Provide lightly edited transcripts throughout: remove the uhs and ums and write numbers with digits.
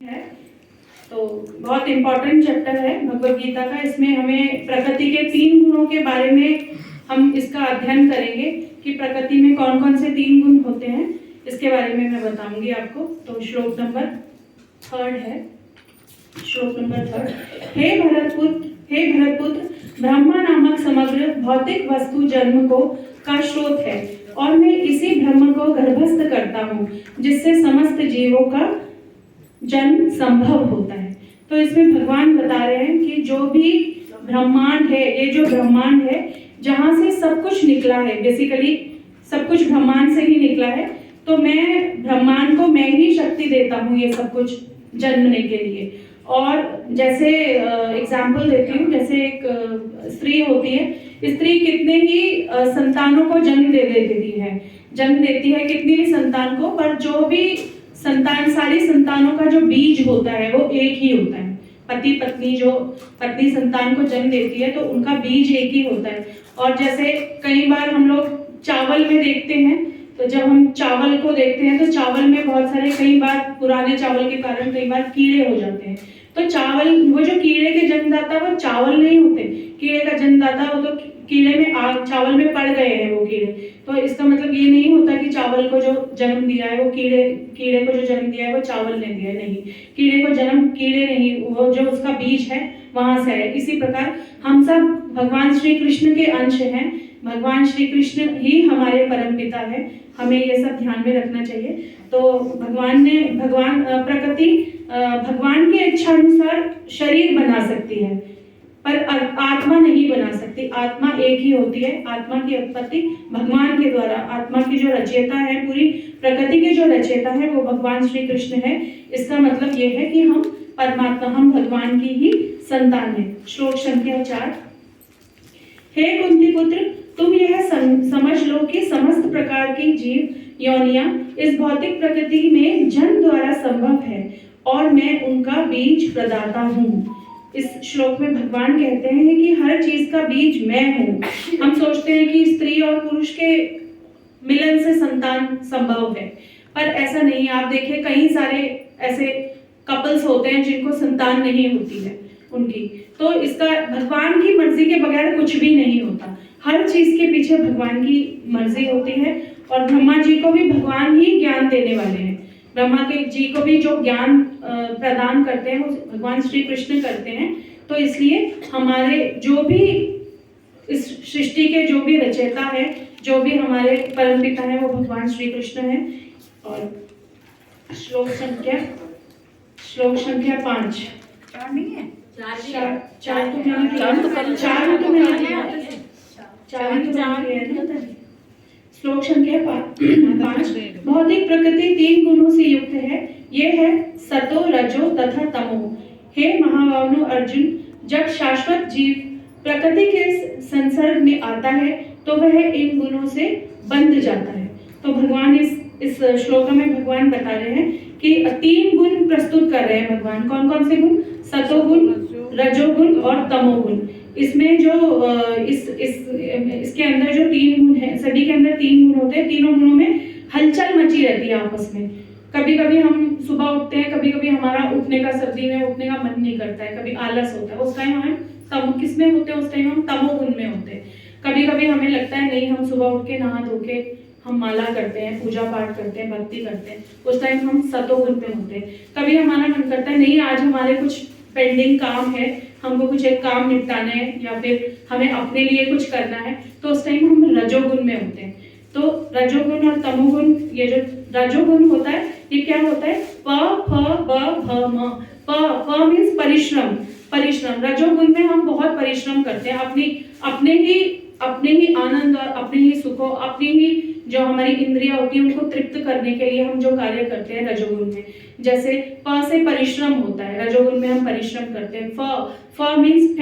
है तो बहुत इम्पोर्टेंट चैप्टर है भगवत गीता का। इसमें हमें प्रकृति के 3 गुणों के बारे में हम इसका अध्ययन करेंगे कि प्रकृति में कौन कौन से 3 गुण होते हैं, इसके बारे में मैं बताऊंगी आपको। तो श्लोक नंबर 3 है। श्लोक नंबर 3, हे भरतपुत्र, ब्रह्मा नामक समग्र भौतिक वस्तु जन्म को का स्रोत है और मैं इसी ब्रह्म को गर्भस्थ करता हूँ जिससे समस्त जीवों का जन्म संभव होता है। तो इसमें भगवान बता रहे हैं कि जो भी ब्रह्मांड है, ये जो ब्रह्मांड है जहाँ से सब कुछ निकला है, बेसिकली सब कुछ ब्रह्मांड से ही निकला है, तो मैं ब्रह्मांड को मैं ही शक्ति देता हूँ ये सब कुछ जन्मने के लिए। और जैसे एग्जाम्पल देती हूँ, जैसे एक स्त्री होती है, स्त्री कितने ही संतानों को जन्म दे देती है कितनी भी संतान को, पर जो भी संतान, सारी संतानों का जो बीज होता है वो एक ही होता है। पति पत्नी जो पत्नी संतान को जन्म देती है तो उनका बीज एक ही होता है। और जैसे कई बार हम लोग चावल में देखते हैं, तो जब हम चावल को देखते हैं तो चावल में बहुत सारे, कई बार पुराने चावल के कारण कई बार कीड़े हो जाते हैं। तो चावल, वो जो कीड़े के जन्मदाता वो चावल नहीं होते, कीड़े का जन्मदाता वो तो कीड़े में चावल में पड़ गए हैं वो कीड़े। तो इसका मतलब ये नहीं होता कि चावल को जो जन्म दिया है वो कीड़े को जो जन्म दिया है वो चावल ने दिया है, नहीं। कीड़े को जन्म कीड़े नहीं, वो जो उसका बीज है वहां से है। इसी प्रकार हम सब भगवान श्री कृष्ण के अंश हैं। भगवान श्री कृष्ण ही हमारे परमपिता है, हमें ये सब ध्यान में रखना चाहिए। तो प्रकृति भगवान की इच्छा अनुसार शरीर बना सकती है, पर आत्मा नहीं बना सकती। आत्मा एक ही होती है। आत्मा की उत्पत्ति भगवान के द्वारा, आत्मा की जो रचयिता है, पूरी प्रकृति के जो रचयिता है वो भगवान श्री कृष्ण है। इसका मतलब ये है कि हम परमात्मा, हम भगवान की ही संतान है। श्लोक संख्या 4, हे कुंती पुत्र, तुम यह समझ लो कि समस्त प्रकार की जीव योनियां इस भौतिक प्रकृति में जन्म द्वारा संभव है और मैं उनका बीज प्रदाता हूँ। इस श्लोक में भगवान कहते हैं कि हर चीज का बीज मैं हूँ। हम सोचते हैं कि स्त्री और पुरुष के मिलन से संतान संभव है, पर ऐसा नहीं। आप देखिए कई सारे ऐसे कपल्स होते हैं जिनको संतान नहीं होती है उनकी। तो इसका भगवान की मर्जी के बगैर कुछ भी नहीं होता। हर चीज के पीछे भगवान की मर्जी होती है। और ब्रह्मा जी को भी भगवान ही ज्ञान देने वाले हैं। ब्रह्मा के जी को भी जो ज्ञान प्रदान करते हैं वो भगवान श्री कृष्ण करते हैं। तो इसलिए हमारे जो भी इस सृष्टि के जो भी रचयिता है, जो भी हमारे परमपिता है, वो भगवान श्री कृष्ण है। और श्लोक संख्या 5, 4 नहीं है, 4 तो मैंने श्लोक संख्या 5, भौतिक प्रकृति 3 गुणों से युक्त है। ये है सतो, रजो तथा तमो। हे महाबाहु अर्जुन, जब शाश्वत जीव प्रकृति के संसर्ग में आता है तो वह इन गुणों से बंध जाता है। तो भगवान इस श्लोक में भगवान बता रहे हैं कि 3 गुण प्रस्तुत कर रहे हैं भगवान। कौन कौन से गुण? सतोगुण, रजोगुण और तमोगुण। इसमें जो इसके अंदर जो 3 गुण है, सभी के अंदर 3 गुण होते हैं। तीनों गुणों में हलचल मची रहती है आपस में। कभी कभी हम सुबह उठते हैं, कभी कभी हमारा उठने का, सर्दी में उठने का मन नहीं करता है, कभी आलस होता है, उस टाइम हम किस में होते हैं? उस टाइम हम तमोगुण में होते हैं। कभी कभी हमें लगता है नहीं, हम सुबह उठ के नहा धो के हम माला करते हैं, पूजा पाठ करते हैं, भक्ति करते हैं, उस टाइम हम सतोगुण में होते हैं। कभी हमारा मन करता है नहीं, आज हमारे कुछ पेंडिंग काम है, हमको कुछ एक काम निपटाना है या फिर हमें अपने लिए कुछ करना है, तो उस टाइम हम रजोगुण में होते हैं। तो रजोगुण और तमोगुण, ये जो रजोगुण होता है ये क्या होता है? प, फ, ब, भ, म। प मीन्स परिश्रम। रजोगुण में हम बहुत परिश्रम करते हैं, अपने ही आनंद और अपने ही सुखों, अपनी ही जो हमारी इंद्रियां होती है उनको तृप्त करने के लिए हम जो कार्य करते हैं रजोगुण में। जैसे प से परिश्रम होता है, रजोगुण में हम परिश्रम करते हैं। फ मीन्स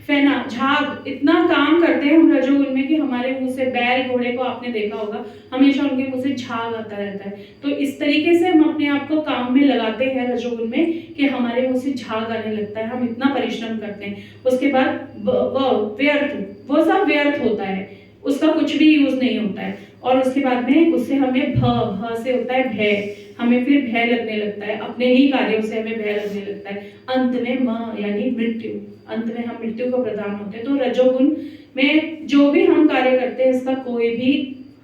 फेना, झाग। इतना काम करते हैं हम रजोगुण में कि हमारे मुंह से, बैल घोड़े को आपने देखा होगा, हमेशा उनके मुंह से झाग आता रहता है। तो इस तरीके से हम अपने आप को काम में लगाते हैं रजोगुण में कि हमारे मुंह से झाग आने लगता है, हम इतना परिश्रम करते हैं। उसके बाद व्यर्थ, वो सब व्यर्थ होता है, उसका कुछ भी यूज नहीं होता है। और उसके बाद में उससे हमें भ से होता है भय। हमें फिर भय लगने लगता है, अपने ही कार्यों से हमें भय लगने लगता है। अंत में म यानी मृत्यु, अंत में हम मृत्यु को प्रदान होते हैं। तो रजोगुण में जो भी हम कार्य करते हैं इसका कोई भी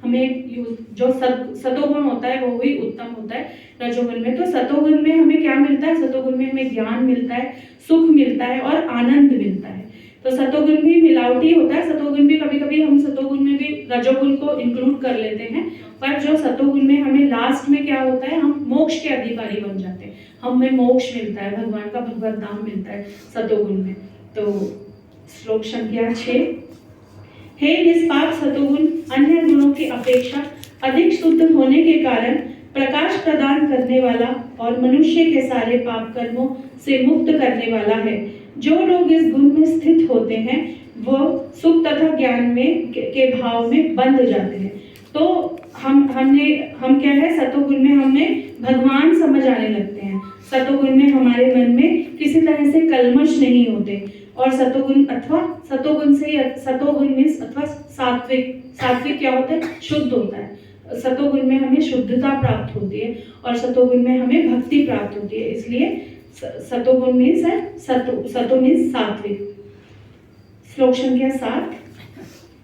हमें जो सतोगुण होता है वो ही उत्तम होता है रजोगुण में। तो सतोगुण में हमें क्या मिलता है? सतोगुण में हमें ज्ञान मिलता है, सुख मिलता है और आनंद मिलता है। तो सतोगुण भी मिलावटी होता है, सतोगुण भी कभी कभी हम सतोगुण में भी रजोगुण को इंक्लूड कर लेते हैं, पर जो सतोगुण में हमें लास्ट में क्या होता है, हम मोक्ष के अधिकारी बन जाते हैं, हमें मोक्ष मिलता है, भगवान का भगवत धाम मिलता है सतोगुण में। तो श्लोक संख्या 6, हे निष्पाप सतोगुण अन्य गुणों की अपेक्षा अधिक शुद्ध होने के कारण प्रकाश प्रदान करने वाला और मनुष्य के सारे पाप कर्मों से मुक्त करने वाला है। जो लोग इस गुण में स्थित होते हैं वो सुख तथा ज्ञान में के भाव में बंध जाते हैं। तो हम क्या है, सतोगुण में हमें भगवान समझ आने लगते हैं। सतोगुण में हमारे मन में किसी तरह से कल्मश नहीं होते, और सतोगुण मीन्स अथवा सात्विक क्या होता है? शुद्ध होता है। सतोगुण में हमें शुद्धता प्राप्त होती है और सतोगुण में हमें भक्ति प्राप्त होती है, इसलिए सतोगुण मीन्स है सतो मीन्स सात्विक। श्लोक संख्या 7,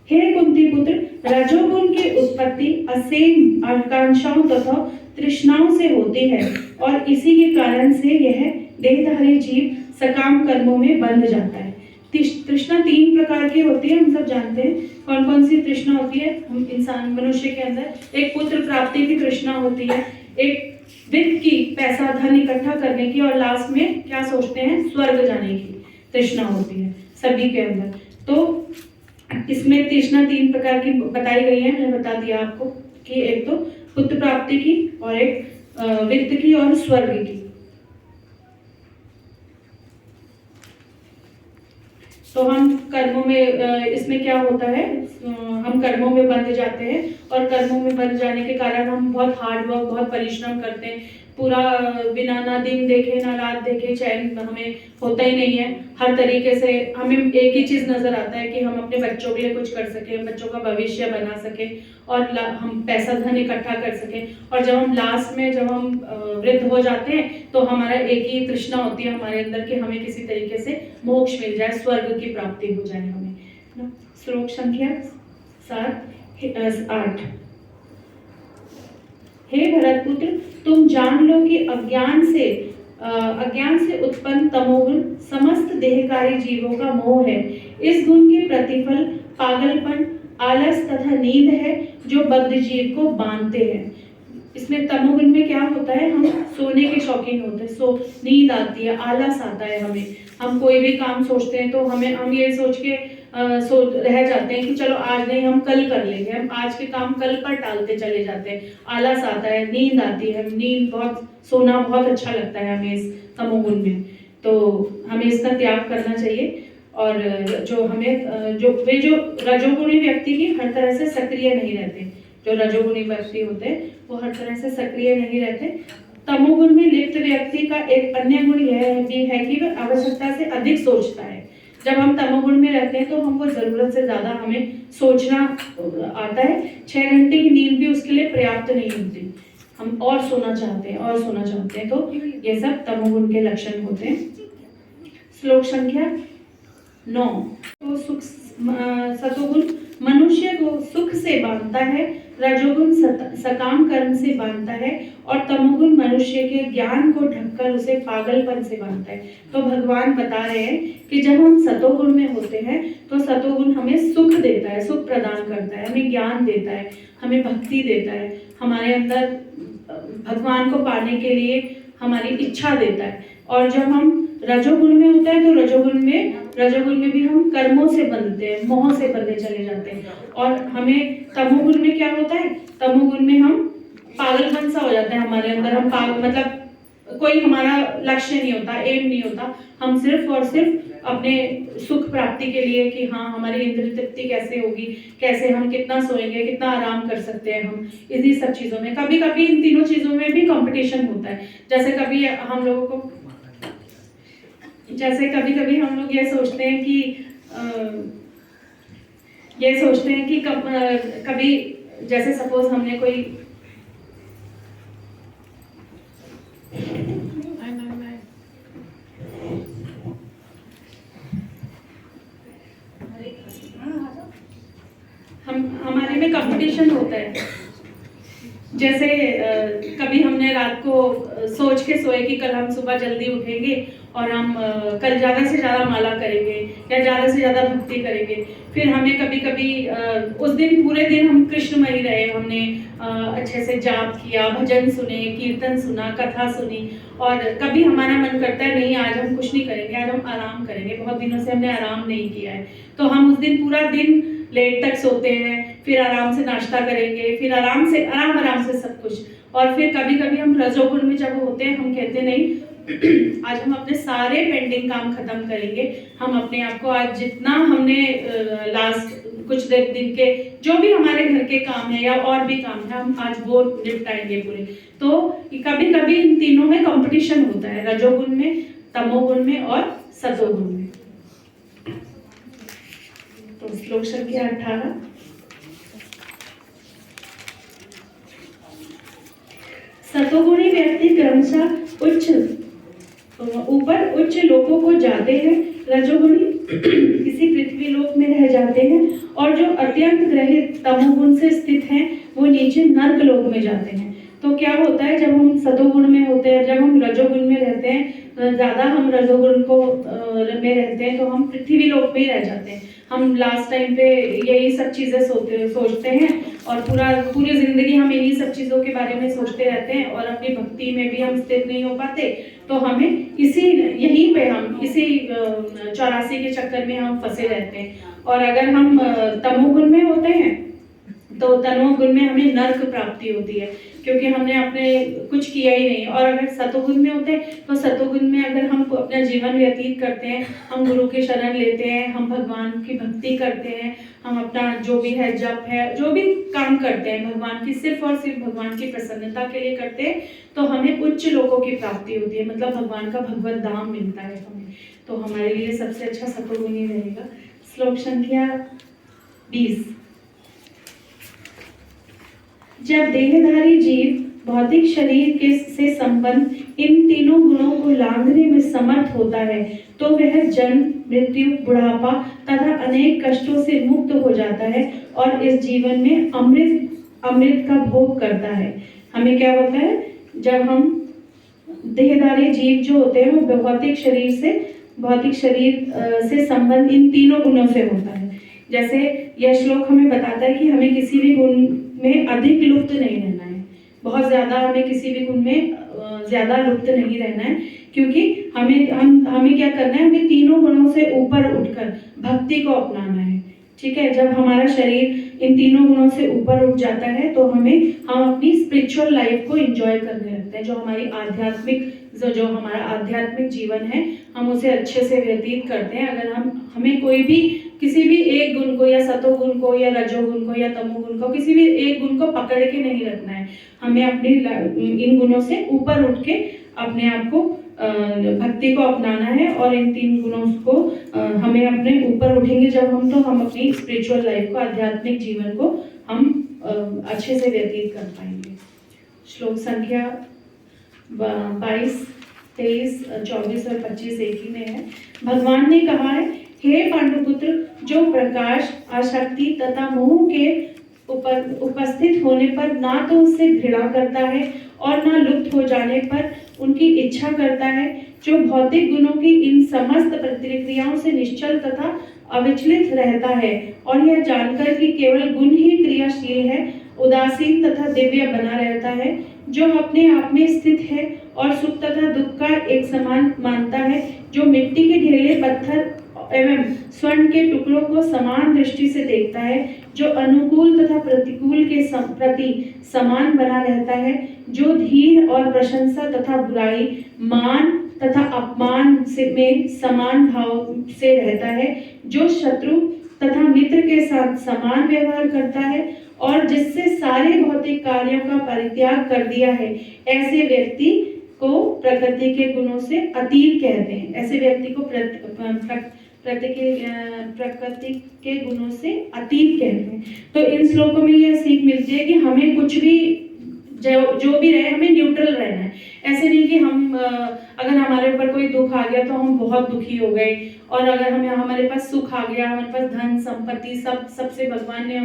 हे कुंती पुत्र, रजोगुण की उत्पत्ति असीम आकांक्षाओं तथा तृष्णाओं से होती है और इसी के कारण से यह देहधारी जीव सकाम कर्मों में बंध जाता है। तृष्णा 3 प्रकार की होती है, हम सब जानते हैं। कौन कौन सी तृष्णा होती है? हम इंसान मनुष्य के अंदर एक पुत्र प्राप्ति की तृष्णा होती है, एक वित्त की, पैसा धन इकट्ठा करने की, और लास्ट में क्या सोचते हैं? स्वर्ग जाने की तृष्णा होती है सभी के अंदर। तो इसमें तृष्णा 3 प्रकार की बताई गई है, मैंने बता दिया आपको कि एक तो पुत्र प्राप्ति की और एक वित्त की और स्वर्ग की। तो हम कर्मों में इसमें क्या होता है, हम कर्मों में बंध जाते हैं और कर्मों में बंध जाने के कारण हम बहुत हार्ड वर्क, बहुत परिश्रम करते हैं, पूरा बिना ना दिन देखे ना रात देखे चैन हमें होता ही नहीं है। हर तरीके से हमें एक ही चीज़ नज़र आता है कि हम अपने बच्चों के लिए कुछ कर सकें, बच्चों का भविष्य बना सकें और हम पैसा धन इकट्ठा कर सकें। और जब हम लास्ट में जब हम वृद्ध हो जाते हैं तो हमारा एक ही तृष्णा होती है हमारे अंदर कि हमें किसी तरीके से मोक्ष मिल जाए, स्वर्ग की प्राप्ति हो जाए हमें। श्लोक संख्या 8, हे भरतपुत्र, तुम जान लो कि अज्ञान से उत्पन्न तमोगुण समस्त देहकारी जीवों का मोह है। इस गुण के प्रतिफल पागलपन, आलस तथा नींद है जो बद्ध जीव को बांधते हैं। इसमें तमोगुण में क्या होता है, हम सोने के शौकीन होते हैं, नींद आती है, आलस आता है हमें। हम कोई भी काम सोचते हैं तो हम ये सोच के रह जाते हैं कि चलो आज नहीं, हम कल कर लेंगे, हम आज के काम कल पर टालते चले जाते हैं। आलस आता है, नींद आती है, सोना बहुत अच्छा लगता है हमें इस तमोगुण में, तो हमें इसका त्याग करना चाहिए। और जो रजोगुणी व्यक्ति की हर तरह से सक्रिय नहीं रहते, जो रजोगुणी व्यक्ति होते हैं वो हर तरह से सक्रिय नहीं रहते। तमोगुण में लिप्त व्यक्ति का एक अन्य गुण यह भी है कि वह आवश्यकता से अधिक सोचता है। जब हम तमोगुण में रहते हैं तो हमको जरूरत से ज्यादा हमें सोचना आता है। 6 घंटे की नींद भी उसके लिए पर्याप्त नहीं होती, हम और सोना चाहते हैं, तो ये सब तमोगुण के लक्षण होते हैं। श्लोक संख्या 9, तो सतोगुण मनुष्य को सुख से बांधता है, रजोगुण सकाम कर्म से बांधता है और तमोगुण मनुष्य के ज्ञान को ढककर उसे पागलपन से बांधता है। तो भगवान बता रहे हैं कि जब हम सतोगुण में होते हैं तो सतोगुण हमें सुख देता है, सुख प्रदान करता है, हमें ज्ञान देता है, हमें भक्ति देता है, हमारे अंदर भगवान को पाने के लिए हमारी इच्छा देता है। और जब हम रजोगुण में होता है तो रजोगुण में भी हम कर्मों से बंधते हैं, मोह से बंधे चले जाते हैं। और हमें तमोगुण में क्या होता है, तमोगुण में हम पागलपन सा हो जाता है हमारे अंदर, हम मतलब कोई हमारा लक्ष्य नहीं होता, एम नहीं होता, हम सिर्फ और सिर्फ अपने सुख प्राप्ति के लिए कि हाँ हमारी इंद्रिय तृप्ति कैसे होगी, कैसे हम कितना सोएंगे, कितना आराम कर सकते हैं, हम इन्हीं सब चीज़ों में कभी कभी इन तीनों चीज़ों में भी कंपटीशन होता है। जैसे कभी हम लोगों को कभी हम लोग ये सोचते हैं कि कभी जैसे सपोज हमने कोई में कंपटीशन होता है। जैसे कभी हमने रात को सोच के सोए कि कल हम सुबह जल्दी उठेंगे और हम कल ज़्यादा से ज़्यादा माला करेंगे या ज़्यादा से ज़्यादा भक्ति करेंगे। फिर हमें कभी कभी उस दिन पूरे दिन हम कृष्णमयी रहे, हमने अच्छे से जाप किया, भजन सुने, कीर्तन सुना, कथा सुनी, और कभी हमारा मन करता है नहीं आज हम कुछ नहीं करेंगे, आज हम आराम करेंगे, बहुत दिनों से हमने आराम नहीं किया है, तो हम उस दिन पूरा दिन लेट तक सोते हैं, फिर आराम से नाश्ता करेंगे, फिर आराम से सब कुछ। और फिर कभी कभी हम रजोगुण में जब होते हैं हम कहते नहीं आज हम अपने सारे पेंडिंग काम खत्म करेंगे, हम अपने आप को आज जितना हमने लास्ट कुछ दिन के जो भी हमारे घर के काम है या और भी काम है हम आज वो निपटाएंगे पूरे। तो कभी कभी इन तीनों में कंपटीशन होता है, रजोगुण में, तमोगुण में और सतोगुण में। तो श्लोक संख्या 18। सतोगुणी व्यक्ति क्रमशः ऊपर उच्च लोकों को जाते हैं, रजोगुणी किसी पृथ्वी लोक में रह जाते हैं, और जो अत्यंत ग्रहित तमोगुण से स्थित हैं वो नीचे नर्क लोक में जाते हैं। तो क्या होता है जब हम सतोगुण में होते हैं, जब हम रजोगुण में रहते हैं, ज़्यादा हम रजोगुण को में रहते हैं तो हम पृथ्वी लोक में ही रह जाते हैं। हम लास्ट टाइम पे यही सब चीज़ें सोचते हैं और पूरी ज़िंदगी हम इन्हीं सब चीज़ों के बारे में सोचते रहते हैं और अपनी भक्ति में भी हम स्थिर नहीं हो पाते। तो हमें यहीं पे हम इसी 84 के चक्कर में हम फंसे रहते हैं। और अगर हम तमोगुण में होते हैं तो तमोगुण में हमें नर्क प्राप्ति होती है क्योंकि हमने अपने कुछ किया ही नहीं। और अगर सतोगुण में होते हैं तो सतोगुण में अगर हम अपना जीवन व्यतीत करते हैं, हम गुरु की शरण लेते हैं, हम भगवान की भक्ति करते हैं, हम अपना जो भी है जप है, जो भी काम करते हैं भगवान की सिर्फ और सिर्फ भगवान की प्रसन्नता के लिए करते हैं, तो हमें उच्च लोकों की प्राप्ति होती है, मतलब भगवान का भगवत धाम मिलता है हमें। तो हमारे लिए सबसे अच्छा सतोगुण ही रहेगा। श्लोक संख्या 20। जब देहधारी जीव भौतिक शरीर के से संबंध इन तीनों गुणों को लांघने में समर्थ होता है तो वह जन्म, मृत्यु, बुढ़ापा तथा अनेक कष्टों से मुक्त हो जाता है और इस जीवन में अमृत का भोग करता है। हमें क्या होता है जब हम देहधारी जीव जो होते हैं वो भौतिक शरीर से संबंध इन तीनों गुणों से होता है। जैसे यह श्लोक हमें बताता है कि हमें किसी भी गुण में अधिक लुप्त नहीं रहना है, बहुत ज्यादा हमें किसी भी गुण में ज्यादा लुप्त नहीं रहना है, क्योंकि हमें क्या करना है, हमें तीनों गुणों से ऊपर उठकर भक्ति को अपनाना है। ठीक है, जब हमारा शरीर इन तीनों गुणों से ऊपर उठ जाता है तो हम अपनी स्पिरिचुअल लाइफ को एंजॉय करने लगते हैं। जो हमारा आध्यात्मिक जीवन है हम उसे अच्छे से व्यतीत करते हैं। अगर हमें कोई भी किसी भी एक गुण को या सतोगुण को या रजोगुण को या तमोगुण को किसी भी एक गुण को पकड़ के नहीं रखना है, हमें अपनी इन गुणों से ऊपर उठ के अपने आप को भक्ति को अपनाना है। और इन तीन गुणों को हमें अपने ऊपर उठेंगे जब हम अपनी स्पिरिचुअल लाइफ को, आध्यात्मिक जीवन को हम अच्छे से व्यतीत कर पाएंगे। श्लोक संख्या 22, 23, 24 और 25 एक ही में है। भगवान ने कहा है, हे पांडुपुत्र, जो प्रकाश, आसक्ति तथा मोह के उपस्थित होने पर ना तो उससे घृणा करता है और ना लुप्त हो जाने पर उनकी इच्छा करता है, जो भौतिक गुणों की इन समस्त प्रतिक्रियाओं से निश्चल तथा अविचलित रहता है और यह जानकर कि केवल गुण ही क्रियाशील है, उदासीन तथा दिव्य बना रहता है, जो अपने आप में स्थित है और सुख तथा दुख का एक समान मानता है, जो मिट्टी के ढेले, पत्थर एवं स्वर्ण के टुकड़ों को समान दृष्टि से देखता है, जो अनुकूल तथा प्रतिकूल के प्रति समान बना रहता है, जो धीर और प्रशंसा तथा बुराई, मान तथा अपमान में समान भाव से रहता है, जो शत्रु तथा मित्र के साथ समान व्यवहार करता है और जिससे सारे भौतिक कार्यों का परित्याग कर दिया है, ऐसे व्यक्ति को प्रकृति के गुणों से अतीत कहते हैं। ऐसे व्यक्ति को प्रकृति के गुणों से अतीत कहते हैं। तो इन श्लोकों में यह सीख मिलती है कि हमें कुछ भी जो भी रहे हमें न्यूट्रल रहना है। ऐसे नहीं कि हम अगर हमारे ऊपर कोई दुख आ गया तो हम बहुत दुखी हो गए, और अगर हमारे पास सुख आ गया, हमारे पास धन संपत्ति सबसे भगवान ने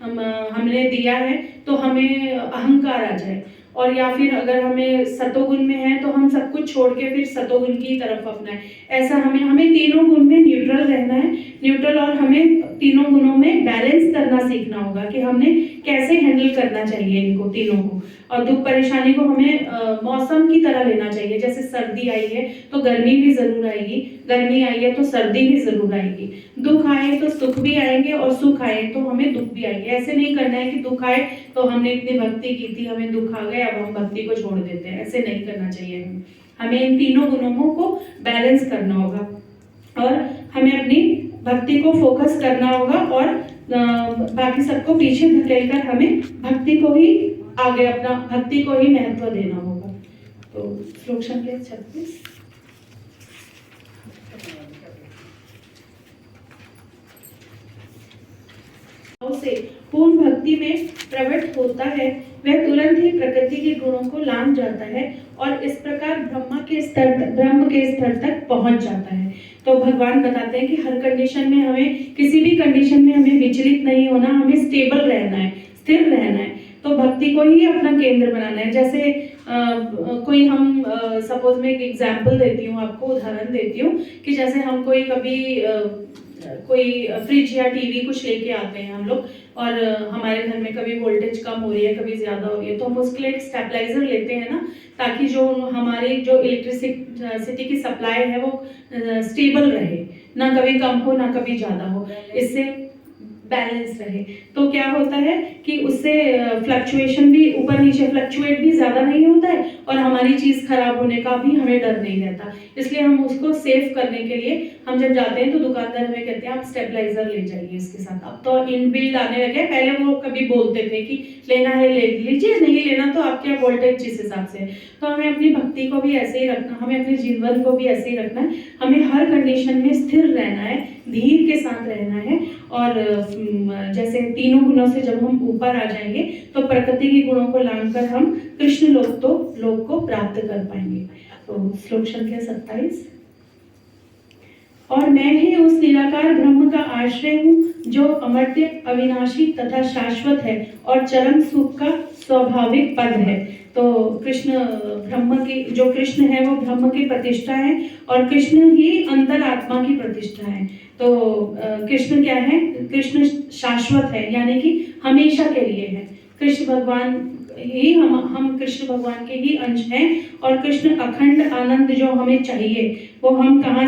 हमने दिया है तो हमें अहंकार आ जाए, और या फिर अगर हमें सतोगुण में है तो हम सब कुछ छोड़ के फिर सतोगुण की तरफ अपनाएं। ऐसा हमें तीनों गुण में न्यूट्रल रहना है, न्यूट्रल, और हमें तीनों गुणों में बैलेंस करना सीखना होगा कि हमने कैसे हैंडल करना चाहिए इनको तीनों को। और दुख परेशानी को हमें मौसम की तरह लेना चाहिए। जैसे सर्दी आई है तो गर्मी भी जरूर आएगी, गर्मी आई है तो सर्दी भी जरूर आएगी, दुख आए तो सुख भी आएंगे, और सुख आए तो हमें दुख भी आएंगे। ऐसे नहीं करना है कि दुख आए तो हमने इतनी भक्ति की थी, हमें दुख आ गया अब हम भक्ति को छोड़ देते हैं, ऐसे नहीं करना चाहिए। हमें इन तीनों गुणों को बैलेंस करना होगा, और हमें अपनी भक्ति को फोकस करना होगा, और बाकी सबको पीछे धकेलकर हमें भक्ति को ही आगे, अपना भक्ति को ही महत्व देना होगा। तो श्लोक संख्या 36। से पूर्ण भक्ति में प्रवृत्त होता है वह तुरंत ही प्रकृति के गुणों को लांघ जाता है और इस प्रकार ब्रह्म के स्तर तक पहुंच जाता है। तो भगवान बताते हैं कि हर कंडीशन में हमें, किसी भी कंडीशन में हमें विचलित नहीं होना, हमें स्टेबल रहना है, स्थिर रहना है। तो भक्ति को ही अपना केंद्र बनाना है। जैसे कोई हम सपोज मैं एक एग्जाम्पल देती हूँ आपको, उदाहरण देती हूँ कि जैसे हम कोई फ्रिज या टीवी कुछ लेके आते हैं हम लोग, और हमारे घर में कभी वोल्टेज कम हो रही है, कभी ज्यादा हो रही है, तो हम उसके लिए एक स्टेबलाइजर लेते हैं ना, ताकि जो हमारी जो इलेक्ट्रिसिटी की सप्लाई है वो स्टेबल रहे, ना कभी कम हो ना कभी ज्यादा हो, इससे बैलेंस रहे। तो क्या होता है कि उससे फ्लक्चुएशन भी, ऊपर नीचे फ्लक्चुएट भी ज्यादा नहीं होता है, और हमारी चीज खराब होने का भी हमें डर नहीं रहता। इसलिए हम उसको सेव करने के लिए हम जब जाते हैं तो दुकानदार हमें कहते हैं आप स्टेबलाइजर ले जाइए इसके साथ। अब तो इनबिल्ट आने लगे, पहले वो कभी बोलते थे कि लेना है ले लीजिए, नहीं लेना तो आपके वोल्टेज जिस हिसाब से। तो हमें अपनी भक्ति को भी ऐसे ही रखना, हमें अपने जीवन को भी ऐसे ही रखना है, हमें हर कंडीशन में स्थिर रहना है, धीर के साथ रहना है। और जैसे तीनों गुणों से जब हम ऊपर आ जाएंगे तो प्रकृति के गुणों को लांघकर हम कृष्ण लोक को प्राप्त कर पाएंगे। तो श्लोक संख्या 27। और मैं ही उस निराकार ब्रह्म का आश्रय हूँ जो अमर्त्य, अविनाशी तथा शाश्वत है और चरम सुख का स्वाभाविक पद है। तो कृष्ण ब्रह्म की, जो कृष्ण है वो ब्रह्म की प्रतिष्ठा है, और कृष्ण ही अंतर आत्मा की प्रतिष्ठा है। तो कृष्ण क्या है? कृष्ण शाश्वत है, यानी कि हमेशा के लिए है। कृष्ण भगवान ही हम कृष्ण भगवान के ही अंश हैं, और कृष्ण अखंड आनंद जो हमें चाहिए वो हम कहाँ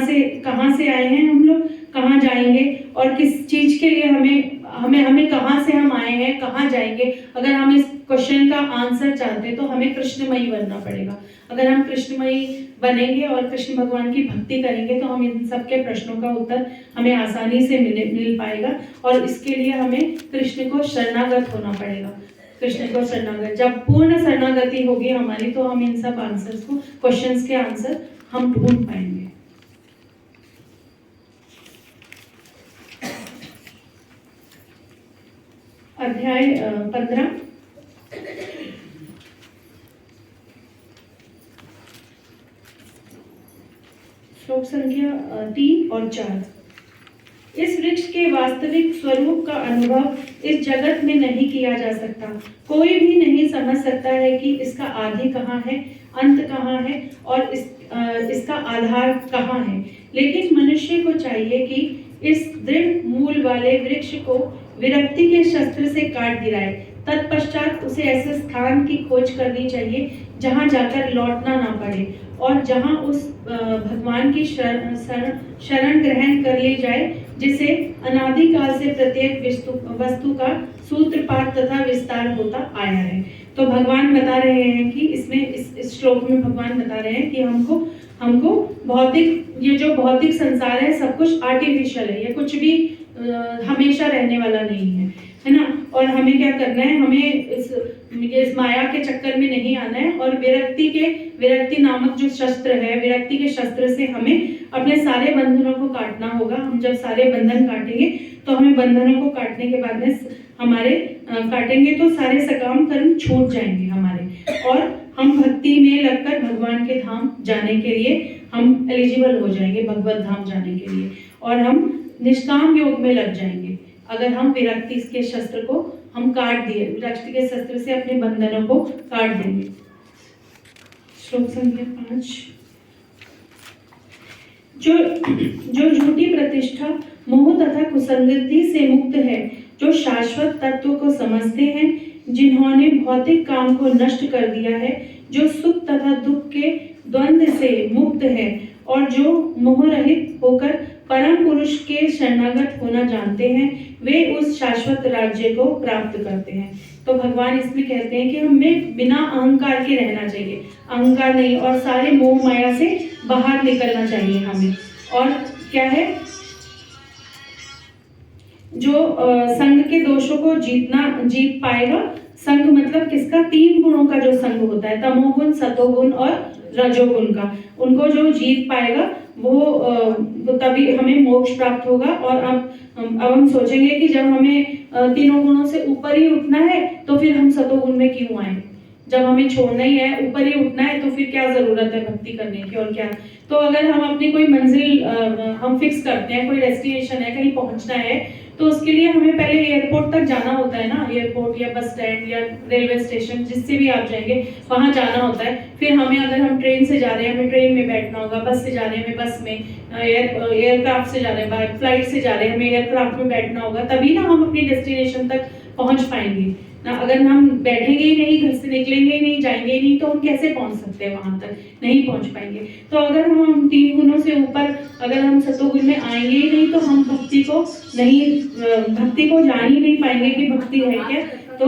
से आए हैं, हम लोग कहाँ जाएंगे, और किस चीज के लिए हमें कहाँ से हम आए हैं, कहाँ जाएंगे। अगर हम इस क्वेश्चन का आंसर चाहते हैं तो हमें कृष्णमयी बनना पड़ेगा। अगर हम कृष्णमयी बनेंगे और कृष्ण भगवान की भक्ति करेंगे तो हम इन सबके प्रश्नों का उत्तर हमें आसानी से मिल पाएगा। और इसके लिए हमें कृष्ण को शरणागत होना पड़ेगा। कृष्ण को शरणागत, जब पूर्ण शरणागति होगी हमारी तो हम इन सब आंसर्स को, क्वेश्चंस के आंसर हम ढूंढ पाएंगे। अध्याय 15। श्लोक संख्या 3 और 4। इस वृक्ष के वास्तविक स्वरूप का अनुभव इस जगत में नहीं किया जा सकता। कोई भी नहीं समझ सकता है कि इसका आदि कहाँ है, अंत कहाँ है, और इसका आधार कहाँ है। लेकिन मनुष्य को चाहिए कि इस दृढ़ मूल वाले वृक्ष को विरक्ति के शस्त्र से काट गिराए। तत्पश्चात उसे ऐसे स्थान की खोज करनी चाहिए जहाँ जाकर लौटना ना पड़े, और जहाँ उस भगवान की शरण ग्रहण कर ली जाए जिसे अनादिकाल से प्रत्येक वस्तु का सूत्रपात तथा विस्तार होता आया है। तो भगवान बता रहे हैं कि इस श्लोक में भगवान बता रहे हैं कि हमको भौतिक, ये जो भौतिक संसार है सब कुछ आर्टिफिशियल है, ये कुछ भी हमेशा रहने वाला नहीं है ना। और हमें क्या करना है, हमें इस माया के चक्कर में नहीं आना है, और विरक्ति नामक जो शस्त्र है, विरक्ति के शस्त्र से हमें अपने सारे बंधनों को काटना होगा। हम जब सारे बंधन काटेंगे तो हमें बंधनों को काटने के बाद में काटेंगे तो सारे सकाम कर्म छूट जाएंगे हमारे। और हम भक्ति में लगकर भगवान के धाम जाने के लिए हम एलिजिबल हो जाएंगे, भगवत धाम जाने के लिए, और हम निष्काम योग में लग जाएंगे अगर हम विरक्ति के शस्त्र को हम काट दिए, विरक्ति के शस्त्र से अपने बंधनों को काट देंगे। श्लोक संख्या 5। जो झूठी प्रतिष्ठा, मोह तथा कुसंगति से मुक्त है, जो शाश्वत तत्व को समझते हैं, जिन्होंने भौतिक काम को नष्ट कर दिया है, जो सुख तथा दुख के द्वंद्व से मुक्त है और जो मोह रहित होकर परम पुरुष के शरणागत होना जानते हैं, वे उस शाश्वत राज्य को प्राप्त करते हैं। तो भगवान इसमें कहते हैं कि हमें बिना अहंकार के रहना चाहिए, अहंकार नहीं, और सारे मोह माया से बाहर निकलना चाहिए हमें। और क्या है, जो संग के दोषों को जीत पाएगा, संग मतलब किसका, 3 गुणों का जो संग होता है, तमोगुण, सतोगुण और रजोगुण का, उनको जो जीत पाएगा वो तभी हमें मोक्ष प्राप्त होगा। और अब हम सोचेंगे कि जब हमें तीनों गुणों से ऊपर ही उठना है तो फिर हम सतोगुण में क्यों आए, जब हमें छोड़ना ही है, ऊपर ही उठना है, तो फिर क्या जरूरत है भक्ति करने की, और क्या। तो अगर हम अपनी कोई मंजिल हम फिक्स करते हैं, कोई डेस्टिनेशन है, कहीं पहुंचना है, तो उसके लिए हमें पहले एयरपोर्ट तक जाना होता है ना, एयरपोर्ट या बस स्टैंड या रेलवे स्टेशन, जिससे भी आप जाएंगे वहां जाना होता है। फिर हमें, अगर हम ट्रेन से जा रहे हैं, हमें ट्रेन में बैठना होगा, बस से जा रहे हैं हमें बस में, एयरक्राफ्ट से जा रहे हैं, फ्लाइट से जा रहे हैं, हमें एयरक्राफ्ट में बैठना होगा, तभी ना हम अपनी डेस्टिनेशन तक पहुंच पाएंगे ना। अगर हम बैठेंगे ही नहीं, घर से निकलेंगे ही नहीं, जाएंगे ही नहीं, तो हम कैसे पहुंच सकते हैं वहां तक, नहीं पहुंच पाएंगे। तो अगर हम 3 गुणों से ऊपर, अगर हम सतोगुण में आएंगे ही नहीं, तो हम भक्ति को जान ही नहीं पाएंगे कि भक्ति है क्या। तो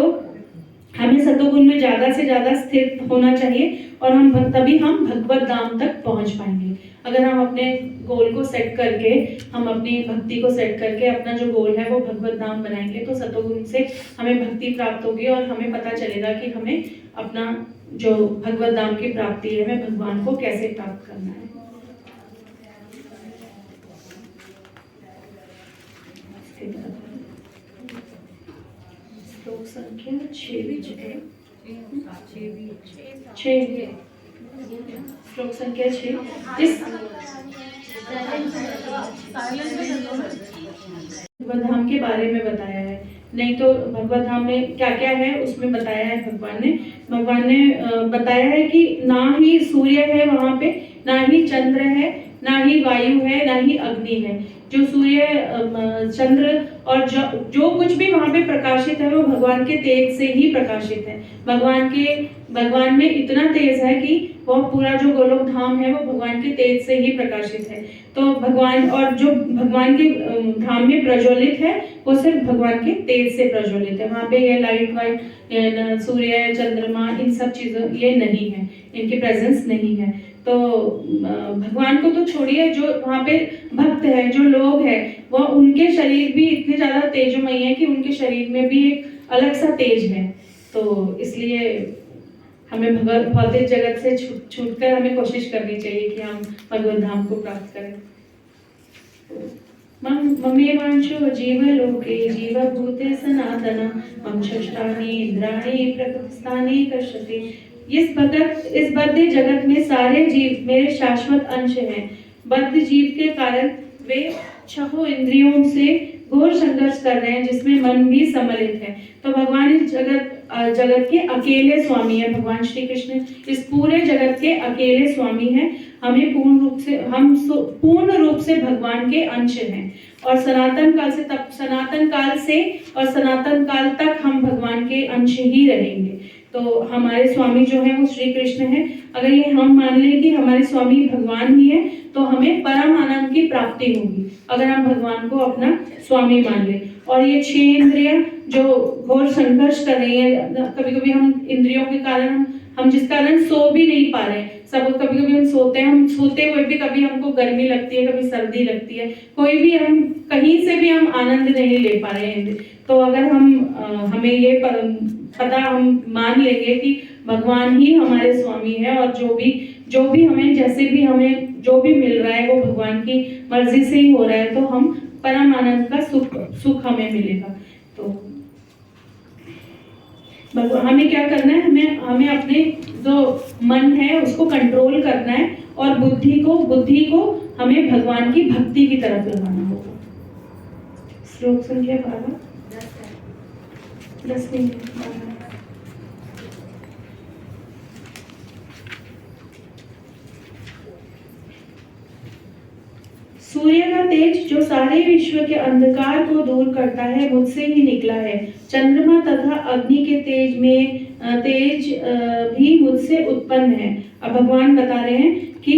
हमें सतोगुण में ज्यादा से ज्यादा स्थिर होना चाहिए, और तभी हम भगवत धाम तक पहुंच पाएंगे। अगर हम अपने गोल को सेट करके, हम अपनी भक्ति को सेट करके अपना जो गोल है वो भगवत धाम बनाएंगे, तो सतोगुण से हमें भक्ति प्राप्त होगी, और हमें पता चलेगा कि हमें अपना जो भगवत धाम की प्राप्ति है, हमें भगवान को कैसे प्राप्त करना है। श्लोक संख्या 6। श्लोक संख्या 6। भगवत धाम के बारे में बताया है, नहीं तो भगवत धाम में क्या क्या है उसमें बताया है भगवान ने बताया है कि ना ही सूर्य है वहां पे, ना ही चंद्र है, ना ही वायु है, ना ही अग्नि है। जो सूर्य, चंद्र और जो कुछ भी वहां पे प्रकाशित है वो भगवान के तेज से ही प्रकाशित है। भगवान में इतना तेज है कि वो पूरा जो गोलोक धाम है वो भगवान के तेज से ही प्रकाशित है। तो भगवान, और जो भगवान के धाम में प्रज्वलित है वो सिर्फ भगवान के तेज से प्रज्वलित है। वहां पे ये लाइट वाइट, सूर्य, चंद्रमा, इन सब चीजों ये नहीं है, इनकी प्रेजेंस नहीं है। तो भगवान को तो छोड़िए, जो वहाँ पे भक्त है, जो लोग हैं, वह उनके शरीर भी इतने ज्यादा तेजोमय है कि उनके शरीर में भी एक अलग सा तेज है। तो इसलिए हमें भौतिक जगत से छूटकर हमें कोशिश करनी चाहिए कि हम भगवत धाम को प्राप्त करें। ममेवांशो जीवलोके जीवभूते सनातन मम षष्ठानि इंद्राणि प्रकृतिस्थानि कर्षति। इस बद्ध जगत में सारे जीव मेरे शाश्वत अंश हैं। बद्ध जीव के कारण वे 6 इंद्रियों से घोर संघर्ष कर रहे हैं, जिसमें मन भी सम्मिलित है। तो भगवान इस जगत के अकेले स्वामी है। भगवान श्री कृष्ण इस पूरे जगत के अकेले स्वामी हैं। हमें पूर्ण रूप से भगवान के अंश हैं, और सनातन काल तक हम भगवान के अंश ही रहेंगे। तो हमारे स्वामी जो है वो श्री कृष्ण है। अगर ये हम मान लें कि हमारे स्वामी भगवान ही है, तो हमें परम आनंद की प्राप्ति होगी, अगर हम भगवान को अपना स्वामी मान लें। और ये 6 इंद्रियां जो घोर संघर्ष कर रही है, कभी कभी हम इंद्रियों के कारण हम जिस कारण सो भी नहीं पा रहे, कभी कभी हम सोते हुए भी कभी हमको गर्मी लगती है, कभी सर्दी लगती है, कोई भी हम कहीं से भी हम आनंद नहीं ले पा रहे हैं। तो अगर हमें ये पता, हम मान लेंगे कि भगवान ही हमारे स्वामी है, और जो भी हमें, जैसे भी हमें जो भी मिल रहा है वो भगवान की मर्जी से ही हो रहा है, तो हम परम आनंद का सुख हमें मिलेगा। तो हमें क्या करना है, हमें अपने जो मन है उसको कंट्रोल करना है और बुद्धि को हमें भगवान की भक्ति की तरफ लगाना होगा। श्लोक संख्या 12, 10 मिनट। सूर्य का तेज जो सारे विश्व के अंधकार को दूर करता है मुझसे ही निकला है। चंद्रमा तथा अग्नि के तेज भी मुझसे उत्पन्न है। अब भगवान बता रहे हैं कि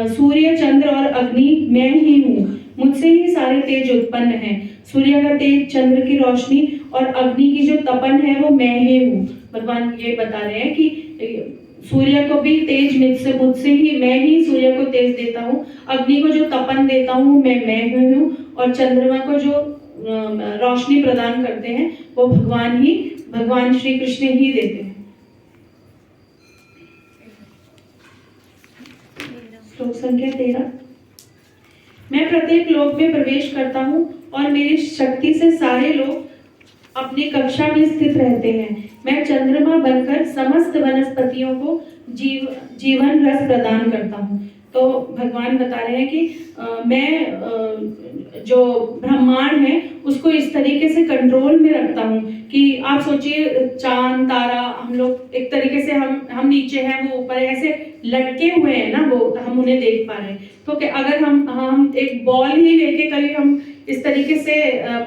सूर्य, चंद्र और अग्नि मैं ही हूँ, मुझसे ही सारे तेज उत्पन्न हैं। सूर्य का तेज, चंद्र की रोशनी और अग्नि की जो तपन है वो मैं ही हूँ। भगवान ये बता रहे हैं कि सूर्य को भी तेज मुझसे ही, मैं ही सूर्य को तेज देता हूँ। अग्नि को जो तपन देता हूँ मैं हूँ। और चंद्रमा को जो रोशनी प्रदान करते हैं वो भगवान श्री कृष्ण ही देते हैं। श्लोक संख्या 13। मैं प्रत्येक लोक में प्रवेश करता हूँ और मेरी शक्ति से सारे लोग अपनी कक्षा में स्थित रहते हैं। मैं चंद्रमा बनकर समस्त वनस्पतियों को जीवन रस प्रदान करता हूँ। तो भगवान बता रहे हैं कि मैं जो ब्रह्मांड है उसको इस तरीके से कंट्रोल में रखता हूँ कि आप सोचिए चांद तारा, हम लोग एक तरीके से हम नीचे हैं, वो ऊपर ऐसे लटके हुए हैं ना, वो हम उन्हें देख पा रहे हैं। तो कि अगर हम एक बॉल ही लेके कभी हम इस तरीके से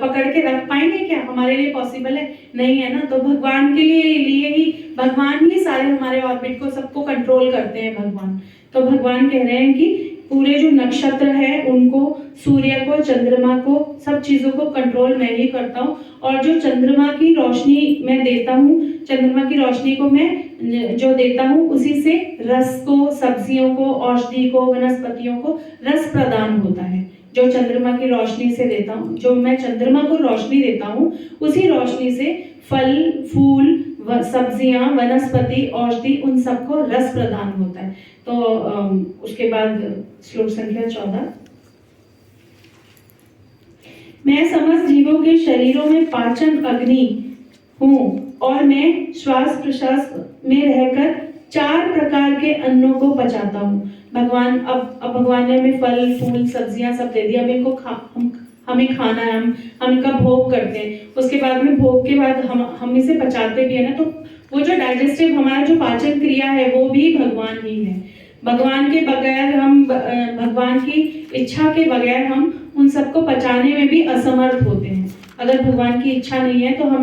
पकड़ के रख पाएंगे क्या? हमारे लिए पॉसिबल है? नहीं है ना। तो भगवान के लिए ही भगवान ही सारे हमारे ऑर्बिट को सबको कंट्रोल करते हैं भगवान। तो भगवान कह रहे हैं कि पूरे जो नक्षत्र है उनको, सूर्य को, चंद्रमा को, सब चीजों को कंट्रोल मैं ही करता हूँ। और जो चंद्रमा की रोशनी मैं देता हूँ, चंद्रमा की रोशनी को मैं जो देता हूँ उसी से रस को, सब्जियों को, औषधि को, वनस्पतियों को रस प्रदान होता है। जो चंद्रमा की रोशनी से देता हूँ, जो मैं चंद्रमा को रोशनी देता हूँ, उसी रोशनी से फल, फूल, सब्जियां, वनस्पति, औषधि, उन सबको रस प्रदान होता है। तो उसके बाद श्लोक संख्या 14। मैं समस्त जीवों के शरीरों में पाचन अग्नि हूँ और मैं श्वास प्रश्वास में रहकर 4 प्रकार के अन्नों को पचाता हूँ। भगवान अब भगवान ने हमें फल, फूल, सब्जियां सब दे दिया। अब इनको हमें खाना है, हम इनका भोग करते हैं। उसके बाद में भोग के बाद हम इसे पचाते भी है ना। तो वो जो डाइजेस्टिव, हमारा जो पाचन क्रिया है वो भी भगवान ही है। भगवान के बगैर भगवान की इच्छा के बगैर हम उन सबको पचाने में भी असमर्थ होते हैं। अगर भगवान की इच्छा नहीं है तो हम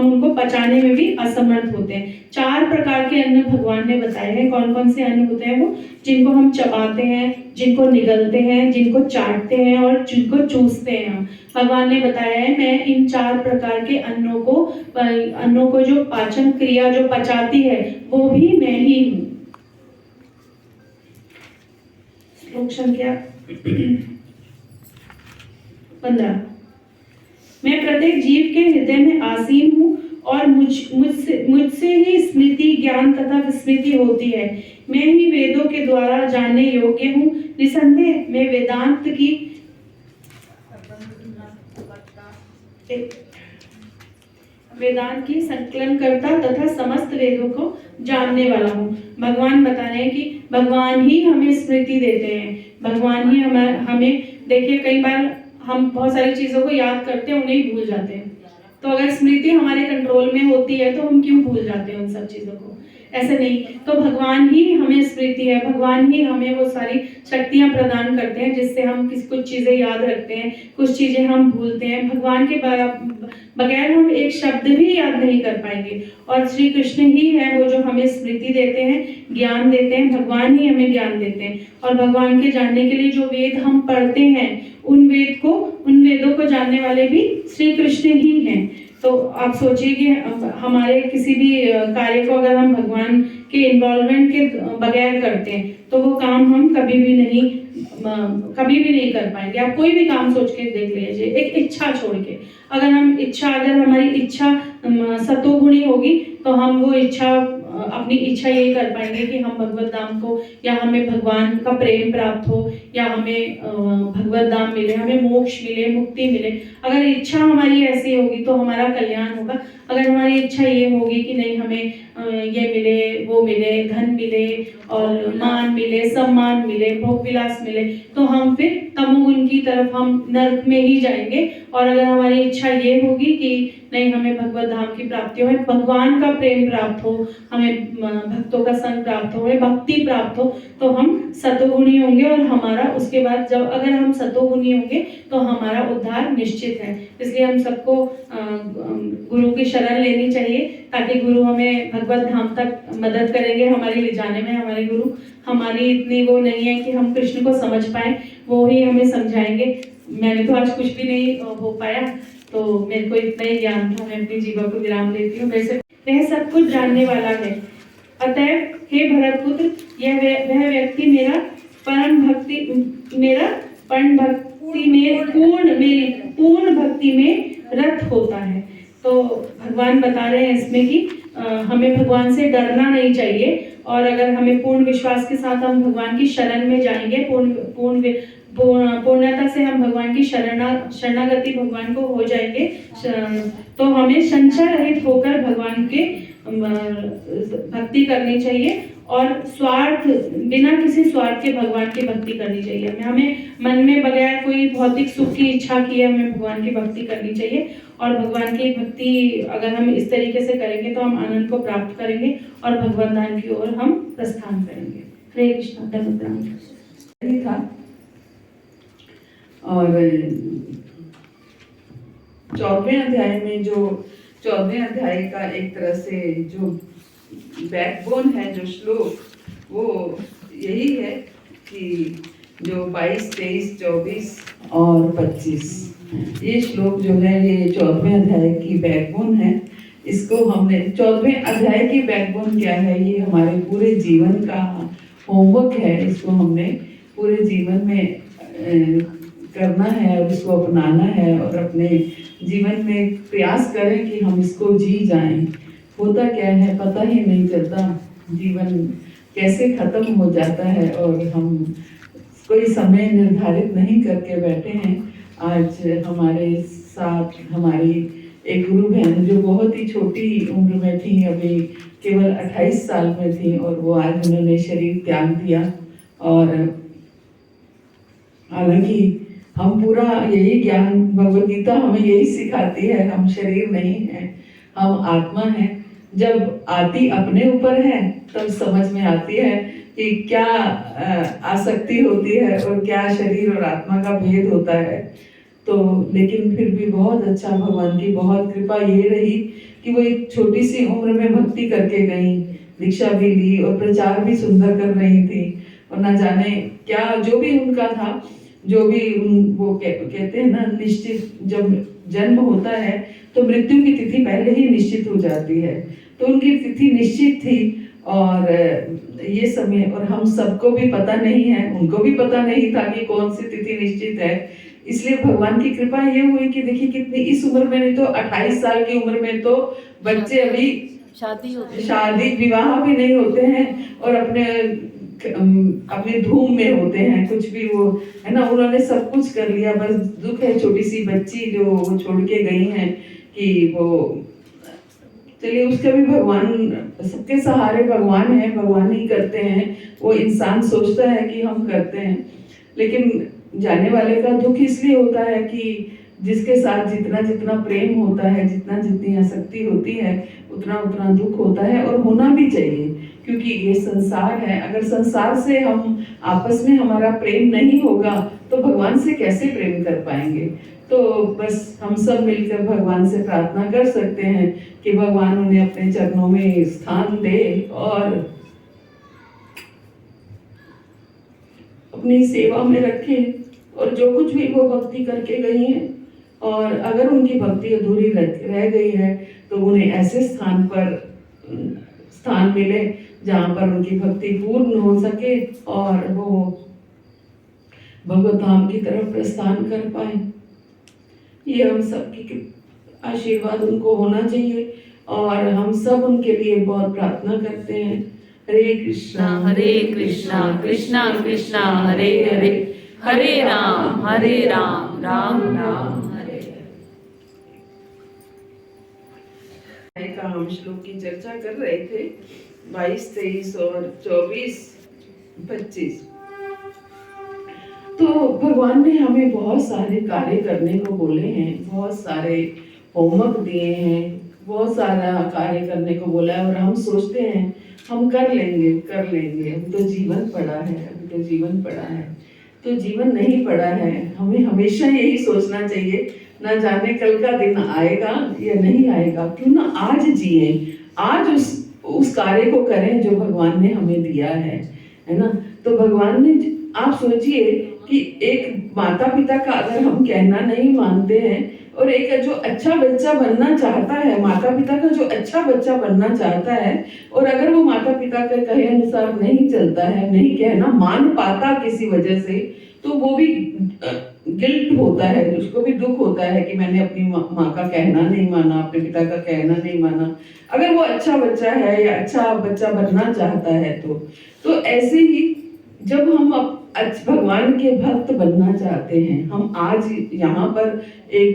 उनको पचाने में भी असमर्थ होते हैं। 4 प्रकार के अन्न भगवान ने बताए हैं। कौन कौन से अन्न होते हैं वो? जिनको हम चबाते हैं, जिनको निगलते हैं, जिनको चाटते हैं और जिनको चूसते हैं हम। भगवान ने बताया है मैं इन 4 प्रकार के अन्नों को जो पाचन क्रिया जो पचाती है वो भी मैं ही हूँ। श्लोक संख्या 15। मैं प्रत्येक जीव के हृदय में आसीन हूँ और मुझसे ही स्मृति, ज्ञान तथा विस्मृति होती है। मैं ही वेदों के द्वारा जानने योग्य हूँ। निसंदेह मैं वेदांत की संकलन करता तथा समस्त वेदों को जानने वाला हूँ। भगवान बता रहे हैं कि भगवान ही हमें स्मृति देते हैं। भगवान ही हमें देखिए, कई बार हम बहुत सारी चीजों को याद करते हैं, उन्हें ही भूल जाते हैं। तो अगर स्मृति हमारे कंट्रोल में होती है तो हम क्यों भूल जाते हैं उन सब चीजों को? ऐसे नहीं। तो भगवान ही हमें स्मृति है, भगवान ही हमें वो सारी शक्तियां प्रदान करते हैं जिससे हम कुछ चीजें याद रखते हैं, कुछ चीजें हम भूलते हैं। भगवान के बगैर हम एक शब्द भी याद नहीं कर पाएंगे। और श्री कृष्ण ही है वो जो हमें स्मृति देते हैं, ज्ञान देते हैं। भगवान ही हमें ज्ञान देते हैं। और भगवान के जानने के लिए जो वेद हम पढ़ते हैं, उन वेदों को जानने वाले भी श्री कृष्ण ही हैं। तो आप सोचिए कि हमारे किसी भी कार्य को अगर हम भगवान के इन्वॉल्वमेंट के बगैर करते हैं तो वो काम हम कभी भी नहीं कर पाएंगे। आप कोई भी काम सोच के देख लीजिए, एक इच्छा छोड़ के। अगर हमारी इच्छा सतोगुणी होगी तो हम वो इच्छा अपनी इच्छा यही कर पाएंगे कि हम भगवत धाम को, या हमें भगवान का प्रेम प्राप्त हो, या हमें भगवत धाम मिले, हमें मोक्ष मिले, मुक्ति मिले। अगर इच्छा हमारी ऐसी होगी तो हमारा कल्याण होगा। अगर हमारी इच्छा ये होगी कि नहीं हमें ये मिले, वो मिले, धन मिले और मान मिले, सम्मान मिले, भोग विलास मिले, तो हम फिर तमोगुण की तरफ, हम नरक में ही जाएंगे। और अगर हमारी इच्छा ये होगी कि नहीं हमें भगवत धाम की प्राप्ति हो, हमें भगवान का प्रेम प्राप्त हो, हमें भक्तों का संग प्राप्त हो, हमें भक्ति प्राप्त हो, तो हम सतोगुणी होंगे। और हमारा उसके बाद जब अगर हम सतोगुणी होंगे तो हमारा उद्धार निश्चित है। इसलिए हम सबको गुरु की शरण लेनी चाहिए, ताकि गुरु हमें भगवत धाम तक मदद करेंगे हमारी ले जाने में। हमारे गुरु, हमारी इतनी वो नहीं है कि हम कृष्ण को समझ पाए, वो ही हमें समझाएंगे। मैंने तो आज कुछ भी नहीं हो पाया, तो मेरे को इतना ही ज्ञान था, मैं अपनी जीवा को विराम देती हूँ। वैसे वह सब कुछ जानने वाला है, अतएव हे भरतपुत्र, यह वह व्यक्ति मेरा परम भक्ति में पूर्ण भक्ति में रत होता है। तो भगवान बता रहे हैं इसमें कि हमें भगवान से डरना नहीं चाहिए, और अगर हमें पूर्ण विश्वास के साथ हम भगवान की शरण में जाएंगे, पूर्णता से हम भगवान की शरणागति भगवान को हो जाएंगे, तो हमें संशय रहित होकर भगवान के भक्ति करनी चाहिए, और स्वार्थ, बिना किसी स्वार्थ के भगवान की भक्ति करनी चाहिए। हमें मन में बगैर कोई भौतिक सुख की इच्छा किए हमें भगवान की भक्ति करनी चाहिए। और भगवान की भक्ति अगर हम इस तरीके से करेंगे तो हम आनंद को प्राप्त करेंगे और भगवान धाम की ओर हम प्रस्थान करेंगे। हरे कृष्ण। धन्यवाद था। और 14वें अध्याय में, जो 14वें अध्याय का एक तरह से जो बैकबोन है, जो श्लोक, वो यही है कि जो 22, 23, 24 और 25 ये श्लोक जो है, ये 14वें अध्याय की बैकबोन है। इसको हमने 14वें अध्याय की बैकबोन क्या है, ये हमारे पूरे जीवन का होमवर्क है। इसको हमने पूरे जीवन में करना है और इसको अपनाना है, और अपने जीवन में प्रयास करें कि हम इसको जी जाएं। होता क्या है पता ही नहीं चलता, जीवन कैसे खत्म हो जाता है, और हम कोई समय निर्धारित नहीं करके बैठे हैं। आज हमारे साथ हमारी एक गुरु बहन जो बहुत ही छोटी उम्र में थी, अभी केवल 28 साल में थी, और वो आज उन्होंने शरीर त्याग दिया। और हालांकि हम पूरा यही ज्ञान, भगवद गीता हमें यही सिखाती है, हम शरीर नहीं हैं, हम आत्मा हैं। जब आती अपने ऊपर है तब समझ में आती है कि क्या आसक्ति होती है और क्या शरीर और आत्मा का भेद होता है। तो लेकिन फिर भी बहुत अच्छा, भगवान की बहुत कृपा ये रही कि वो एक छोटी सी उम्र में भक्ति करके गई, दीक्षा भी ली और प्रचार भी सुंदर कर रही थी। और ना जाने क्या जो भी उनका था, जो भी वो कहते हैं ना, निश्चित जब जन्म होता है तो मृत्यु की तिथि पहले ही निश्चित हो जाती है। तो उनकी तिथि निश्चित थी, और ये समय, और हम सबको भी पता नहीं है, उनको भी पता नहीं था कि कौन सी तिथि निश्चित है। इसलिए भगवान की कृपा ये हुई कि देखिए कितनी इस उम्र में, नहीं तो 28 साल की उम्र में तो बच्चे अभी शादी विवाह भी नहीं होते हैं, और अपने धूम में होते हैं, कुछ भी वो है ना, उन्होंने सब कुछ कर लिया। बस दुख है छोटी सी बच्ची जो वो छोड़ के गई हैं, कि वो, चलिए उसका भी भगवान, सबके सहारे भगवान है, भगवान ही करते हैं। वो इंसान सोचता है कि हम करते हैं, लेकिन जाने वाले का दुख इसलिए होता है कि जिसके साथ जितना जितना प्रेम होता है, जितना जितनी आसक्ति होती है, उतना उतना दुख होता है, और होना भी चाहिए, क्योंकि ये संसार है। अगर संसार से हम आपस में हमारा प्रेम नहीं होगा तो भगवान से कैसे प्रेम कर पाएंगे। तो बस हम सब मिलकर भगवान से प्रार्थना कर सकते हैं कि भगवान उन्हें अपने चरणों में स्थान दे और अपनी सेवा में रखे, और जो कुछ भी वो भक्ति करके गई हैं, और अगर उनकी भक्ति अधूरी रह गई है तो उन्हें ऐसे स्थान मिले जहाँ पर उनकी भक्ति पूर्ण हो सके और वो भगवत धाम की तरफ प्रस्थान कर पाए। ये हम सबकी आशीर्वाद उनको होना चाहिए। और हम सब उनके लिए बहुत प्रार्थना करते हैं। हरे कृष्णा कृष्णा कृष्णा कृष्णा हरे हरे, हरे राम राम राम हरे। का हम श्लोक की चर्चा कर रहे थे 22, 23 और 24, 25। तो भगवान ने हमें बहुत सारे कार्य करने को बोले हैं, बहुत सारे होमवर्क दिए हैं, बहुत सारा कार्य करने को बोला है और हम सोचते हैं हम कर लेंगे अभी तो जीवन पड़ा है। तो जीवन नहीं पड़ा है। हमें हमेशा यही सोचना चाहिए, ना जाने कल का दिन आएगा या नहीं आएगा, क्यों ना आज जिए, आज उस कार्य को करें जो भगवान ने हमें दिया है ना। तो भगवान ने, आप सोचिए कि एक माता पिता का अगर हम कहना नहीं मानते हैं और एक जो अच्छा बच्चा बनना चाहता है, माता पिता का जो अच्छा बच्चा बनना चाहता है, और अगर वो माता पिता के कहे अनुसार नहीं चलता है, नहीं कहना मान पाता किसी वजह से, तो वो भी गिल्ट होता है, उसको भी दुख होता है कि मैंने अपनी माँ का कहना नहीं माना, अपने पिता का कहना नहीं माना। अगर वो अच्छा बच्चा है या अच्छा बच्चा बनना चाहता है तो ऐसे ही जब हम भगवान के भक्त बनना चाहते हैं, हम आज यहाँ पर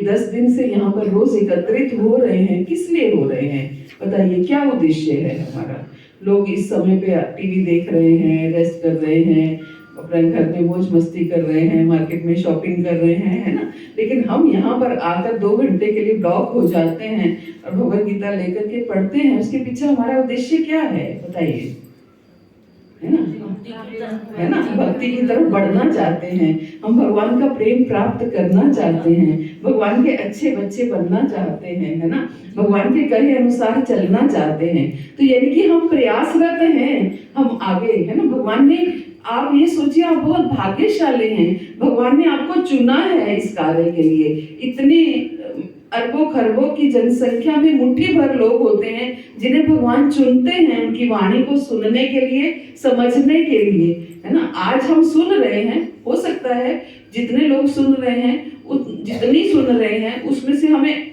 10 दिन से यहाँ पर रोज एकत्रित हो रहे हैं, किस लिए हो रहे हैं बताइए, क्या उद्देश्य है हमारा? लोग इस समय पे टीवी देख रहे हैं, रेस्ट कर रहे हैं, अपने घर में मौज मस्ती कर रहे हैं, मार्केट में शॉपिंग कर रहे हैं, है ना। लेकिन हम यहाँ पर आकर 2 घंटे के लिए ब्लॉक हो जाते हैं और भगवद गीता लेकर के पढ़ते हैं। उसके पीछे हमारा उद्देश्य क्या है बताइए, है ना। भक्ति की तरफ बढ़ना चाहते हैं, हम भगवान का प्रेम प्राप्त करना चाहते हैं, भगवान के अच्छे बच्चे बनना चाहते हैं, है ना, भगवान के कहे अनुसार चलना चाहते हैं। तो यानी कि हम प्रयासरत हैं, हम आगे, है ना। भगवान ने, आप ये सोचिए, आप बहुत भाग्यशाली हैं, भगवान ने आपको चुना है इस कार्य के लिए। इतने अरबों खरबों की जनसंख्या में मुट्ठी भर लोग होते हैं जिन्हें भगवान चुनते हैं उनकी वाणी को सुनने के लिए, समझने के लिए, है ना। आज हम सुन रहे हैं, हो सकता है जितने लोग सुन रहे हैं, जितनी सुन रहे हैं उसमें से हमें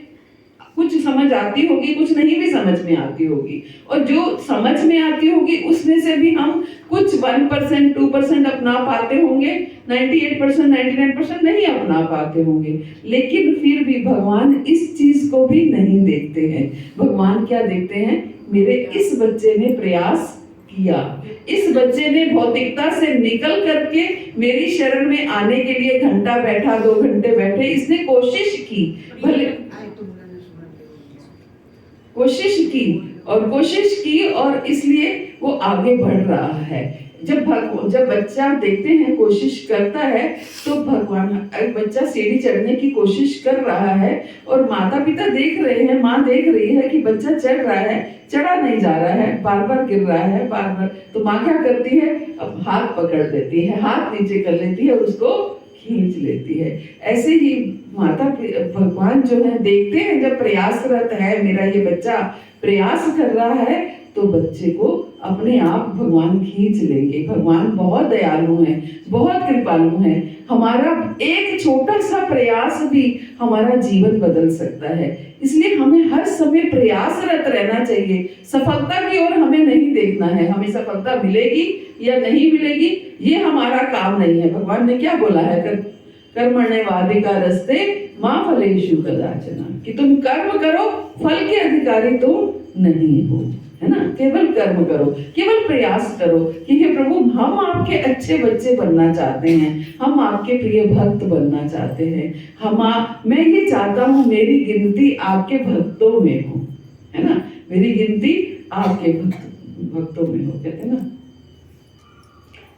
कुछ समझ आती होगी, कुछ नहीं भी समझ में आती होगी, और जो समझ में आती होगी उसमें से भी हम कुछ 1%, 2% अपना पाते होंगे, 98%, 99% नहीं अपना पाते होंगे। लेकिन फिर भी भगवान इस चीज को भी नहीं देखते हैं। भगवान क्या देखते हैं? मेरे इस बच्चे ने प्रयास किया, इस बच्चे ने भौतिकता से निकल करके मेरी शरण में आने के लिए घंटा बैठा, 2 घंटे बैठे, इसने कोशिश की, भले कोशिश की और इसलिए वो आगे बढ़ रहा है। जब बच्चा देखते हैं कोशिश करता है, तो भगवान, बच्चा सीढ़ी चढ़ने की कोशिश कर रहा है और माता पिता देख रहे हैं, माँ देख रही है कि बच्चा चढ़ रहा है, चढ़ा नहीं जा रहा है, बार बार गिर रहा है, बार बार, तो माँ क्या करती है? अब हाथ पकड़ लेती है, हाथ नीचे कर लेती है और उसको खींच लेती है। ऐसे ही भगवान जो है देखते हैं, जब प्रयासरत है, मेरा ये बच्चा प्रयास कर रहा है, तो बच्चे को अपने आप भगवान खींच लेंगे। भगवान बहुत दयालु हैं, बहुत कृपालु हैं। हमारा एक छोटा सा प्रयास भी हमारा जीवन बदल सकता है। इसलिए हमें हर समय प्रयासरत रहना चाहिए। सफलता की ओर हमें नहीं देखना है, हमें सफलता मिलेगी या नहीं मिलेगी ये हमारा काम नहीं है। भगवान ने क्या बोला है? कर्मण्येवाधिकारस्ते मा फलेषु कदाचन, कि तुम कर्म करो, फल के अधिकारी तुम नहीं हो, है ना। केवल कर्म करो, केवल प्रयास करो कि हे प्रभु, हम आपके अच्छे बच्चे बनना चाहते हैं, हम आपके प्रिय भक्त बनना चाहते हैं। मैं ये चाहता हूँ मेरी गिनती आपके भक्तों में हो, है ना, मेरी गिनती आपके भक्तों में हो। कहते हैं ना,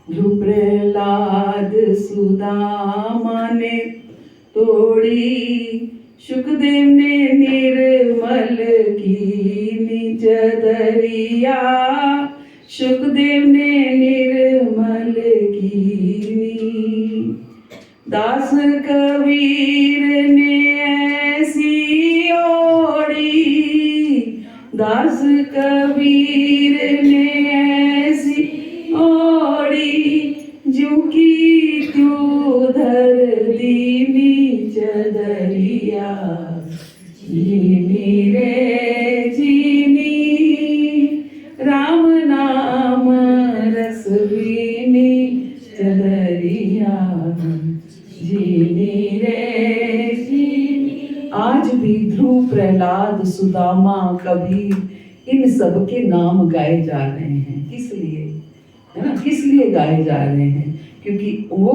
जो प्रहलाद सुदामा ने तोड़ी, शुकदेव ने निर्मल की निज दरिया, शुकदेव ने निर्मल की, दास कबीर ने ऐसी ओढ़ी, दास कबीर ने ऐसी ओढ़ी, जो की त्यों धरती नीच दरिया, जी मेरे जी जीनी रे जीनी। आज भी ध्रुव, प्रहलाद, सुदामा, कबीर, इन सब के नाम गाए जा रहे हैं। किस लिए? है ना, किस लिए गाए जा रहे हैं? क्योंकि वो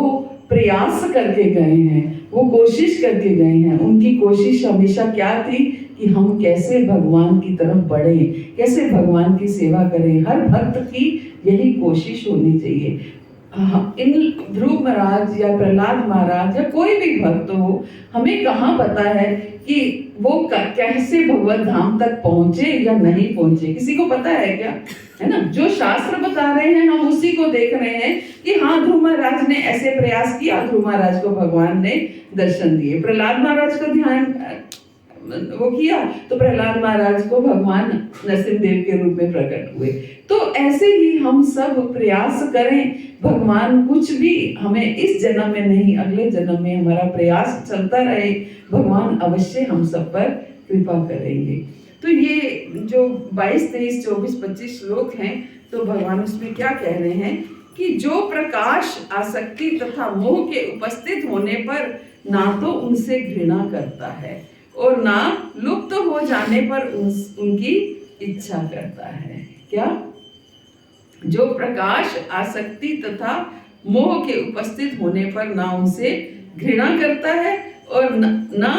प्रयास करके गए हैं, वो कोशिश करके गए हैं। उनकी कोशिश हमेशा क्या थी कि हम कैसे भगवान की तरफ बढ़े, कैसे भगवान की सेवा करें। हर भक्त की यही कोशिश होनी चाहिए। इन ध्रुव महाराज या प्रहलाद महाराज या कोई भी भक्त हो, हमें कहाँ पता है कि वो कैसे भगवत धाम तक पहुंचे या नहीं पहुंचे? किसी को पता है क्या? है ना, जो शास्त्र बता रहे हैं हम उसी को देख रहे हैं कि हाँ, ध्रुव महाराज ने ऐसे प्रयास किया, ध्रुव महाराज को भगवान ने दर्शन दिए। प्रहलाद महाराज को ध्यान वो किया तो प्रहलाद महाराज को भगवान नरसिंहदेव के रूप में प्रकट हुए। तो ऐसे ही हम सब प्रयास करें, भगवान कुछ भी हमें इस जन्म में नहीं, अगले जन्म में हमारा प्रयास चलता रहे, भगवान अवश्य हम सब पर कृपा करेंगे। तो ये जो 22, 23, 24, 25 श्लोक हैं, तो भगवान उसमें क्या कह रहे हैं कि जो प्रकाश आसक्ति तथा मोह के उपस्थित होने पर ना तो उनसे घृणा करता है और ना लुप्त हो जाने पर उनकी इच्छा करता है। क्या? जो प्रकाश आसक्ति तथा मोह के उपस्थित होने पर ना उनसे घृणा करता है और ना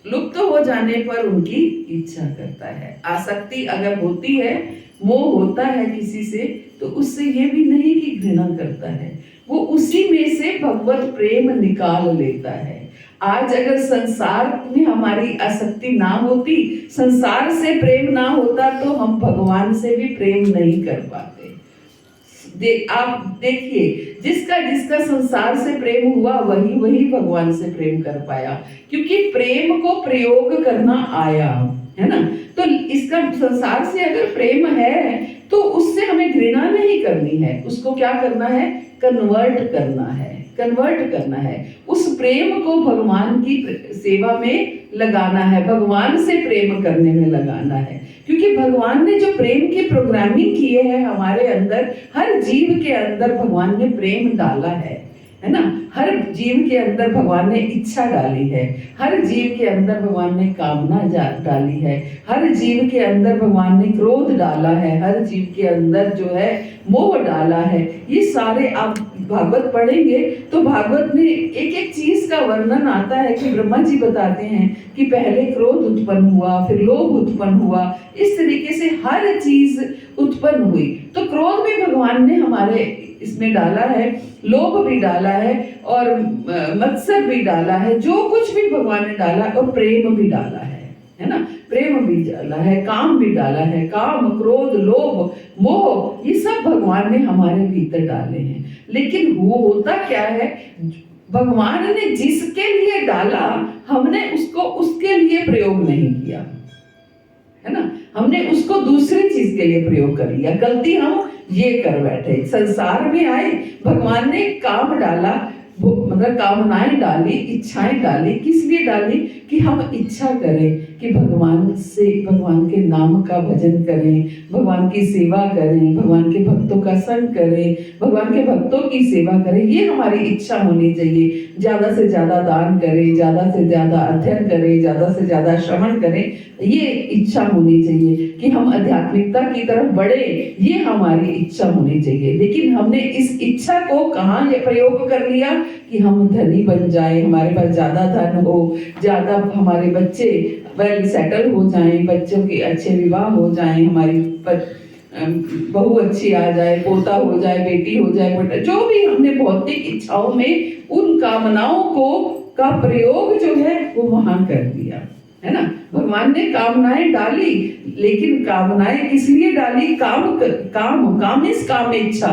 लुप्त हो जाने पर उनकी इच्छा करता है। आसक्ति अगर होती है, मोह होता है किसी से, तो उससे ये भी नहीं कि घृणा करता है, वो उसी में से भगवत प्रेम निकाल लेता है। आज अगर संसार में हमारी आसक्ति ना होती, संसार से प्रेम ना होता, तो हम भगवान से भी प्रेम नहीं कर पाते। आप देखिए, जिसका संसार से प्रेम हुआ वही भगवान से प्रेम कर पाया, क्योंकि प्रेम को प्रयोग करना आया, है ना। तो इसका संसार से अगर प्रेम है तो उससे हमें घृणा नहीं करनी है, उसको क्या करना है? कन्वर्ट करना है। उस प्रेम को भगवान की सेवा में लगाना है, भगवान से प्रेम करने में लगाना है। क्योंकि भगवान ने जो प्रेम की प्रोग्रामिंग किए है हमारे अंदर, हर जीव के अंदर भगवान ने प्रेम डाला है ना। हर जीव के अंदर भगवान ने इच्छा डाली है, हर जीव के अंदर भगवान ने कामना डाली है, हर जीव के अंदर भगवान ने क्रोध डाला है, हर जीव के अंदर जो है मोह डाला है। ये सारे आप भागवत पढ़ेंगे तो भागवत में एक एक चीज का वर्णन आता है कि ब्रह्मा जी बताते हैं कि पहले क्रोध उत्पन्न हुआ, फिर लोभ उत्पन्न हुआ, इस तरीके से हर चीज उत्पन्न हुई। तो क्रोध भी भगवान ने हमारे इसमें डाला है, लोभ भी डाला है और मत्सर भी डाला है, जो कुछ भी भगवान ने डाला, और प्रेम भी डाला है ना। प्रेम भी डाला है, काम भी डाला है, काम, क्रोध, लोभ, मोह, ये सब भगवान ने हमारे भीतर डाले हैं। लेकिन वो होता क्या है, भगवान ने जिसके लिए डाला, हमने उसको उसके लिए प्रयोग नहीं किया, है ना। हमने उसको दूसरी चीज के लिए प्रयोग कर लिया। गलती हम ये कर बैठे, संसार में आए, भगवान ने काम डाला, मतलब कामनाएं डाली, इच्छाएं डाली। किस लिए डाली? कि हम इच्छा करें कि भगवान से, भगवान के नाम का भजन करें, भगवान की सेवा करें, भगवान के भक्तों का संग करें, भगवान के भक्तों की सेवा करें। ये हमारी इच्छा होनी चाहिए। ज्यादा से ज्यादा दान करें, ज्यादा से ज्यादा अध्ययन करें, ज्यादा से ज्यादा श्रवण करें, ये इच्छा होनी चाहिए कि हम आध्यात्मिकता की तरफ बढ़े, ये हमारी इच्छा होनी चाहिए। लेकिन हमने इस इच्छा को कहाँ ये प्रयोग कर लिया कि हम धनी बन जाए, हमारे पास ज्यादा धन हो, ज्यादा हमारे बच्चे वेल सेटल हो जाएं, बच्चों के अच्छे विवाह हो जाएं, हमारी बहू अच्छी आ जाए, पोता हो जाए, बेटी हो जाए, बेटा, जो भी हमने भौतिक इच्छाओं में उन कामनाओं को का प्रयोग जो है वो वहां कर दिया, है ना। भगवान ने कामनाएं डाली, लेकिन कामनाएं किस लिए डाली? काम इस काम इच्छा,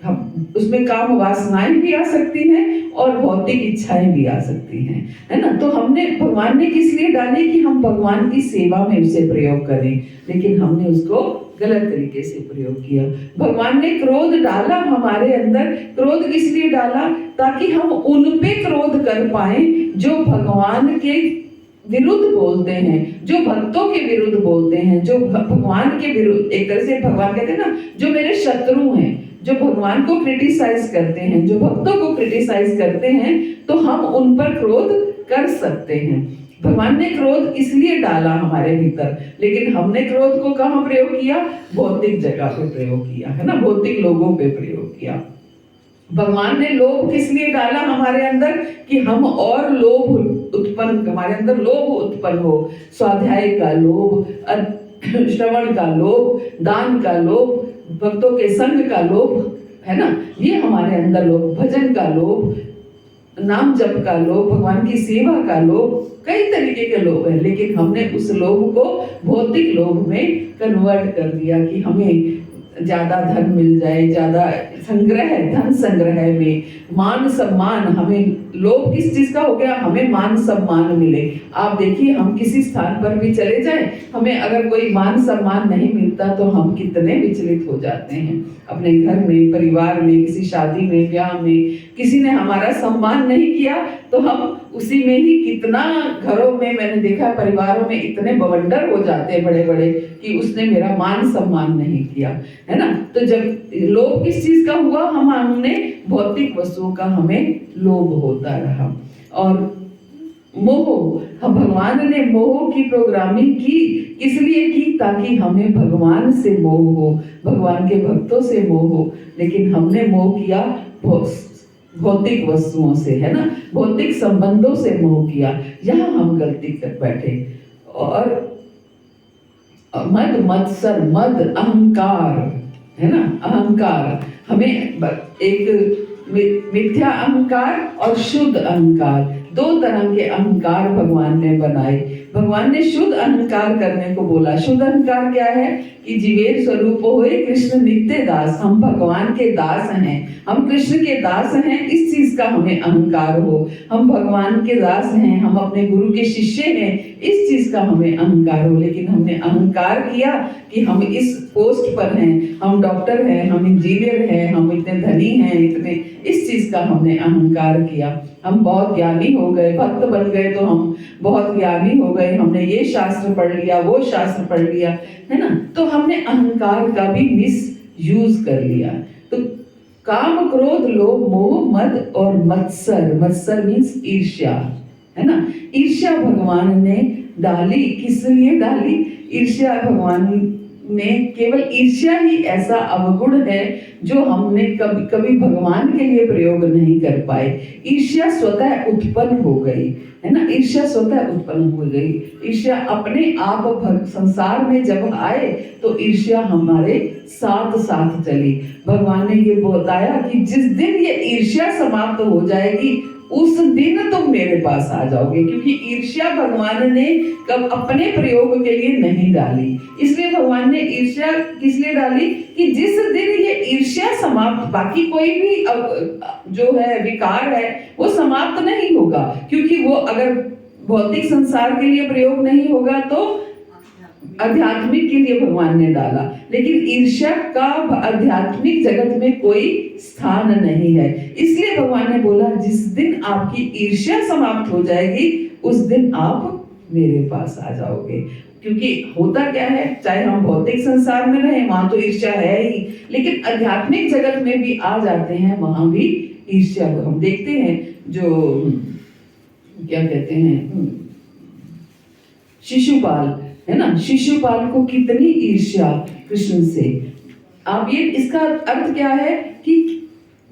हम उसमें काम वासनाएं भी आ सकती हैं और भौतिक इच्छाएं भी आ सकती हैं, है ना। तो हमने, भगवान ने किस लिए डाली? कि हम भगवान की सेवा में उसे प्रयोग करें, लेकिन हमने उसको गलत तरीके से प्रयोग किया। भगवान ने क्रोध डाला हमारे अंदर, क्रोध किस लिए डाला? ताकि हम उन पे क्रोध कर पाए जो भगवान के विरुद्ध बोलते हैं, जो भक्तों के विरुद्ध बोलते हैं, जो भगवान के विरुद्ध, एक तरह से भगवान कहते हैं ना, जो मेरे शत्रु हैं, जो भगवान को क्रिटिसाइज करते हैं, जो भक्तों को क्रिटिसाइज करते हैं, तो हम उन पर क्रोध कर सकते हैं। भगवान ने क्रोध इसलिए डाला हमारे भीतर, लेकिन हमने क्रोध को कहाँ प्रयोग किया? भौतिक जगह पे प्रयोग किया, है ना, भौतिक लोगों पे प्रयोग किया। भगवान ने लोभ किस लिए डाला हमारे अंदर? कि हम और लोभ उत्पन्न, हमारे अंदर लोभ उत्पन्न हो। स्वाध्याय का लोभ, श्रवण का लोभ, दान का लोभ, भक्तों के संग का लोभ, है ना, ये हमारे अंदर लोभ, भजन का लोभ, नाम जप का लोभ, भगवान की सेवा का लोभ, कई तरीके के लोभ है। लेकिन हमने उस लोभ को भौतिक लोभ में कन्वर्ट कर दिया कि हमें ज्यादा धन मिल जाए, ज्यादा संग्रह, धन संग्रह में मान सम्मान। हमें लोभ किस चीज का हो गया? हमें मान सम्मान मिले। आप देखिए, हम किसी स्थान पर भी चले जाएं, हमें अगर कोई मान सम्मान नहीं मिलता तो हम कितने विचलित हो जाते हैं। अपने घर में, परिवार में, किसी शादी में, ब्याह में किसी ने हमारा सम्मान नहीं किया तो हम उसी में ही कितना, घरों में मैंने देखा, परिवारों में इतने बवंडर हो जाते हैं बड़े बड़े कि उसने मेरा मान सम्मान नहीं किया, है ना। तो जब लोभ किस चीज का हुआ? हमने भौतिक वस्तुओं का हमें लोभ होता रहा। और मोह, हम भगवान ने मोह की प्रोग्रामिंग की, किस लिए की? ताकि हमें भगवान से मोह हो, भगवान के भक्तों से मोह हो। लेकिन हमने मोह किया भौतिक वस्तुओं से, है ना, भौतिक संबंधों से मोह किया। यहाँ हम गलती कर बैठे। और मद, मत्सर, मद, अहंकार, है ना, अहंकार। हमें एक मिथ्या अहंकार और शुद्ध अहंकार, दो तरह के अहंकार भगवान ने बनाए। भगवान ने शुद्ध अहंकार करने को बोला। शुद्ध अहंकार क्या है? कि जीवेर स्वरूप होए कृष्ण नित्य दास। हम भगवान के दास हैं, हम कृष्ण के दास हैं, इस चीज का हमें अहंकार हो। हम भगवान के दास हैं, हम अपने गुरु के शिष्य हैं, इस चीज का हमें अहंकार हो। लेकिन हमने अहंकार किया कि हम इस पोस्ट पर हैं, हम डॉक्टर हैं, हम इंजीनियर हैं, हम इतने धनी हैं, इतने, इस चीज का हमने अहंकार किया। हम बहुत ज्ञानी हो गए, भक्त बन गए तो हम बहुत ज्ञानी हो गए, हमने ये शास्त्र पढ़ लिया, वो शास्त्र पढ़ लिया, है ना। तो हमने अहंकार का भी मिस यूज कर लिया। तो काम, क्रोध, लोभ, मोह, मद और मत्सर, मत्सर मीन्स ईर्ष्या, है ना। ईर्ष्या भगवान ने डाली, किस लिए डाली? ईर्ष्या भगवान ने, केवल ईर्ष्या ही ऐसा अवगुण है जो हमने कभी कभी भगवान के लिए प्रयोग नहीं कर पाए। ईर्ष्या स्वतः उत्पन्न हो गई, है ना, ईर्ष्या स्वतः उत्पन्न हो गई। ईर्ष्या अपने आप संसार में जब आए तो ईर्ष्या हमारे साथ साथ चली। भगवान ने ये बताया कि जिस दिन ये ईर्ष्या समाप्त हो जाएगी उस दिन तुम मेरे पास आ जाओगे। क्योंकि ईर्ष्या भगवान ने कब अपने प्रयोग के लिए नहीं डाली, इसलिए भगवान ने ईर्ष्या किस लिए डाली? कि जिस दिन ये ईर्ष्या समाप्त, बाकी कोई भी जो है विकार है वो समाप्त नहीं होगा, क्योंकि वो अगर भौतिक संसार के लिए प्रयोग नहीं होगा तो आध्यात्मिक के लिए भगवान ने डाला। लेकिन ईर्ष्या का आध्यात्मिक जगत में कोई स्थान नहीं है, इसलिए भगवान ने बोला जिस दिन आपकी ईर्ष्या समाप्त हो जाएगी उस दिन आप मेरे पास आ जाओगे। क्योंकि होता क्या है, चाहे हम भौतिक संसार में रहें वहां तो ईर्ष्या है ही, लेकिन आध्यात्मिक जगत में भी आ जाते हैं, वहां भी ईर्ष्या हम देखते हैं। जो क्या कहते हैं, शिशुपाल, है ना, शिशुपाल को कितनी ईर्ष्या कृष्ण से। आप ये, इसका अर्थ क्या है कि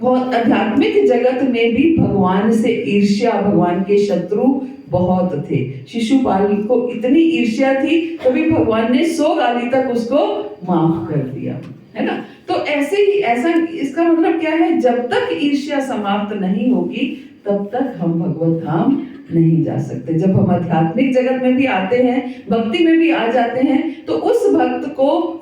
आध्यात्मिक जगत में भी भगवान से ईर्ष्या, भगवान के शत्रु बहुत थे। शिशुपाल को इतनी ईर्ष्या थी तभी भगवान ने 100 गाली तक उसको माफ कर दिया, है ना। तो ऐसे ही, ऐसा, इसका मतलब क्या है, जब तक ईर्ष्या समाप्त नहीं होगी तब तक हम भगवत धाम नहीं जा सकते। जब हम आध्यात्मिक जगत में भी आते हैं, भक्ति में भी आ जाते हैं, तो उस भक्त को,